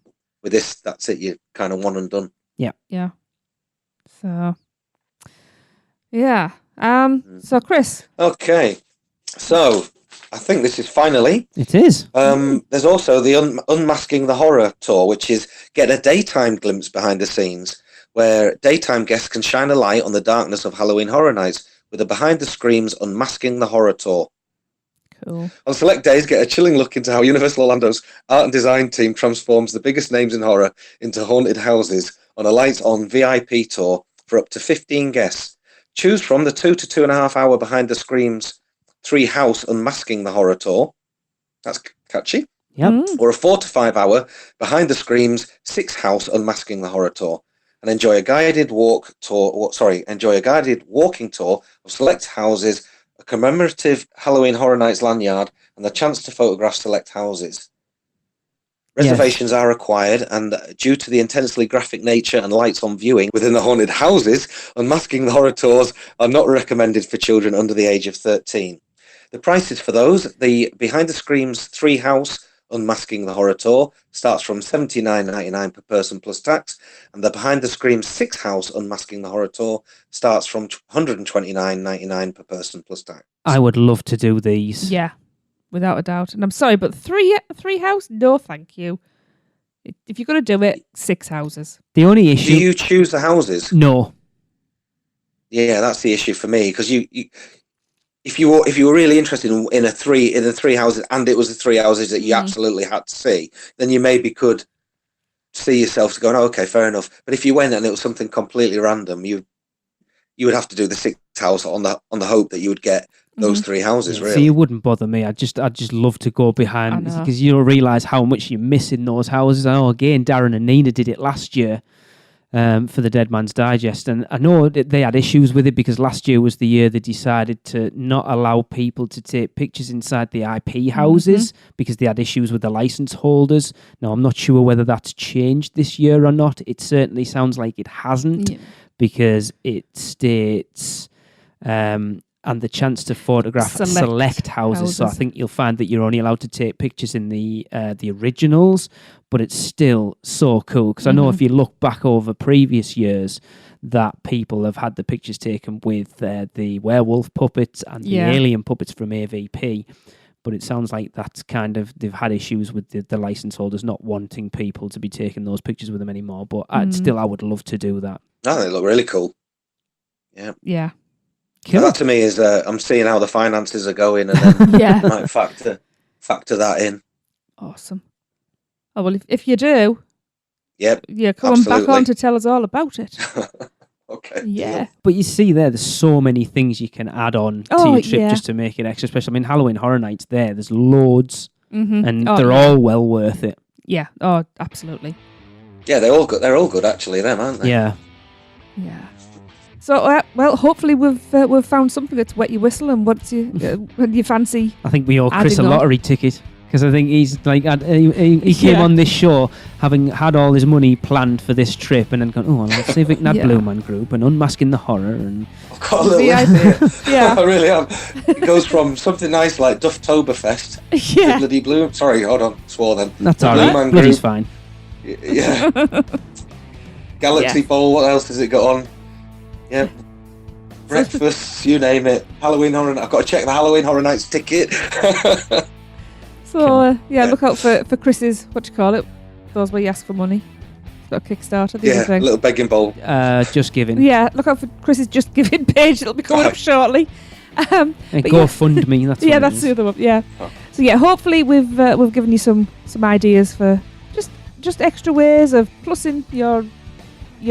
With this, that's it. You're kind of one and done. Yeah. Yeah. So, yeah. So, Chris. Okay. So, I think this is finally. It is. There's also the Unmasking the Horror tour, which is get a daytime glimpse behind the scenes, where daytime guests can shine a light on the darkness of Halloween Horror Nights with a behind the screams Unmasking the Horror tour. Cool. On select days, get a chilling look into how Universal Orlando's art and design team transforms the biggest names in horror into haunted houses on a lights-on VIP tour for up to 15 guests. Choose from the 2 to 2.5 hour Behind the Screams 3 House Unmasking the Horror tour. That's catchy. Yep. Or a 4 to 5 hour Behind the Screams 6 House Unmasking the Horror tour. And enjoy a guided walking tour of select houses, a commemorative Halloween Horror Nights lanyard, and the chance to photograph select houses. Reservations are required, and due to the intensely graphic nature and lights-on viewing within the haunted houses, Unmasking the Horror tours are not recommended for children under the age of 13. The prices for those, the Behind the Screams 3 House Unmasking the Horror tour starts from $79.99 per person plus tax, and the Behind the Screams 6 House Unmasking the Horror tour starts from $129.99 per person plus tax. I would love to do these. Yeah, without a doubt. And I'm sorry, but three house? No, thank you. If you're going to do it, 6 houses. The only issue... Do you choose the houses? No. Yeah, that's the issue for me, because if you were really interested in the three houses, and it was the 3 houses that you absolutely had to see, then you maybe could see yourself going, oh, okay, fair enough. But if you went and it was something completely random, you would have to do the 6th house on the hope that you would get those 3 houses. Really, see, it wouldn't bother me. I'd just love to go behind, because you don't realise how much you miss in those houses. I know, again, Darren and Nina did it last year. For the Dead Man's Digest, and I know they had issues with it because last year was the year they decided to not allow people to take pictures inside the IP houses because they had issues with the license holders. Now, I'm not sure whether that's changed this year or not. It certainly sounds like it hasn't, because it states and the chance to photograph select houses. So I think you'll find that you're only allowed to take pictures in the originals, but it's still so cool, because I know if you look back over previous years that people have had the pictures taken with the werewolf puppets and the alien puppets from AVP, but it sounds like that's kind of, they've had issues with the license holders not wanting people to be taking those pictures with them anymore, but I would love to do that. No, they look really cool. Yeah. Cool. That to me is I'm seeing how the finances are going, and then I might factor that in. Awesome. Oh, well, if you do, come on back on to tell us all about it. Okay. Yeah. Deal. But you see there's so many things you can add on to your trip just to make it extra special. I mean, Halloween Horror Nights there's loads, and they're all well worth it. Yeah. Oh, absolutely. Yeah, they're all good. They're all good, actually, them, aren't they? Yeah. Yeah. So, well, hopefully we've found something that's wet your whistle and what you fancy. I think we owe Chris a lottery ticket, because I think he's like he came on this show having had all his money planned for this trip, and then gone, oh, well, I'll see if we can add Blue Man Group and Unmasking the Horror, and I've got a little list here. I really have. It goes from something nice like Dufftoberfest to bloody Blue. Sorry, hold on, swore then. That's all right. Bloody's fine. Yeah. Galaxy Bowl. What else has it got on? Yeah, breakfast, you name it. Halloween Horror Nights. I've got to check the Halloween Horror Nights ticket. So, look out for Chris's, what do you call it? Those where you ask for money. It's got a Kickstarter, the other thing. Little begging bowl. Just Giving. Yeah, look out for Chris's Just Giving page. It'll be coming up shortly. And GoFundMe, that's what that's the other one, yeah. Oh. So, hopefully we've given you some ideas for just extra ways of plussing your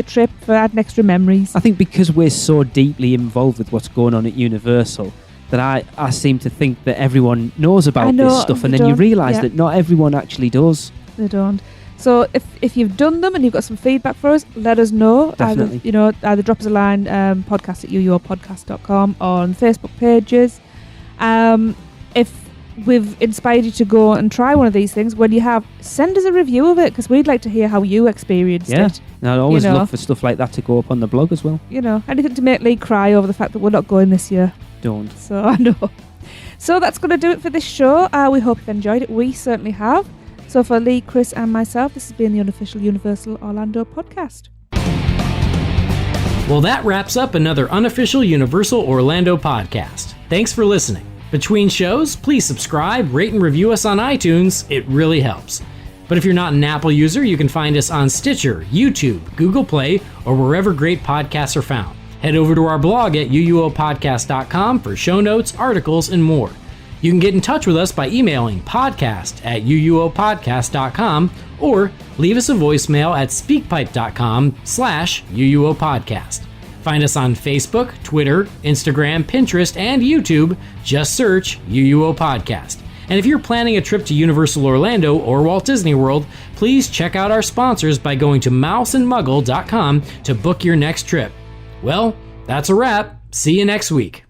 trip, for adding extra memories. I think because we're so deeply involved with what's going on at Universal, that I seem to think that everyone knows about this stuff, and then you realise that not everyone actually does. They don't. So if you've done them and you've got some feedback for us, let us know. Definitely. Either drop us a line, podcast@uuopodcast.com, or on Facebook pages. If we've inspired you to go and try one of these things, when you have, send us a review of it, because we'd like to hear how you experienced it. And I'd always look for stuff like that to go up on the blog as well. Anything to make Lee cry over the fact that we're not going this year. Don't. So I know. So that's going to do it for this show. We hope you've enjoyed it. We certainly have. So for Lee, Chris and myself, this has been the unofficial Universal Orlando podcast. Well, that wraps up another unofficial Universal Orlando podcast. Thanks for listening. Between shows, please subscribe, rate and review us on iTunes. It really helps. But if you're not an Apple user, you can find us on Stitcher, YouTube, Google Play, or wherever great podcasts are found. Head over to our blog at uuopodcast.com for show notes, articles, and more. You can get in touch with us by emailing podcast@uuopodcast.com or leave us a voicemail at speakpipe.com/uuopodcast. Find us on Facebook, Twitter, Instagram, Pinterest, and YouTube. Just search UUO Podcast. And if you're planning a trip to Universal Orlando or Walt Disney World, please check out our sponsors by going to mouseandmuggle.com to book your next trip. Well, that's a wrap. See you next week.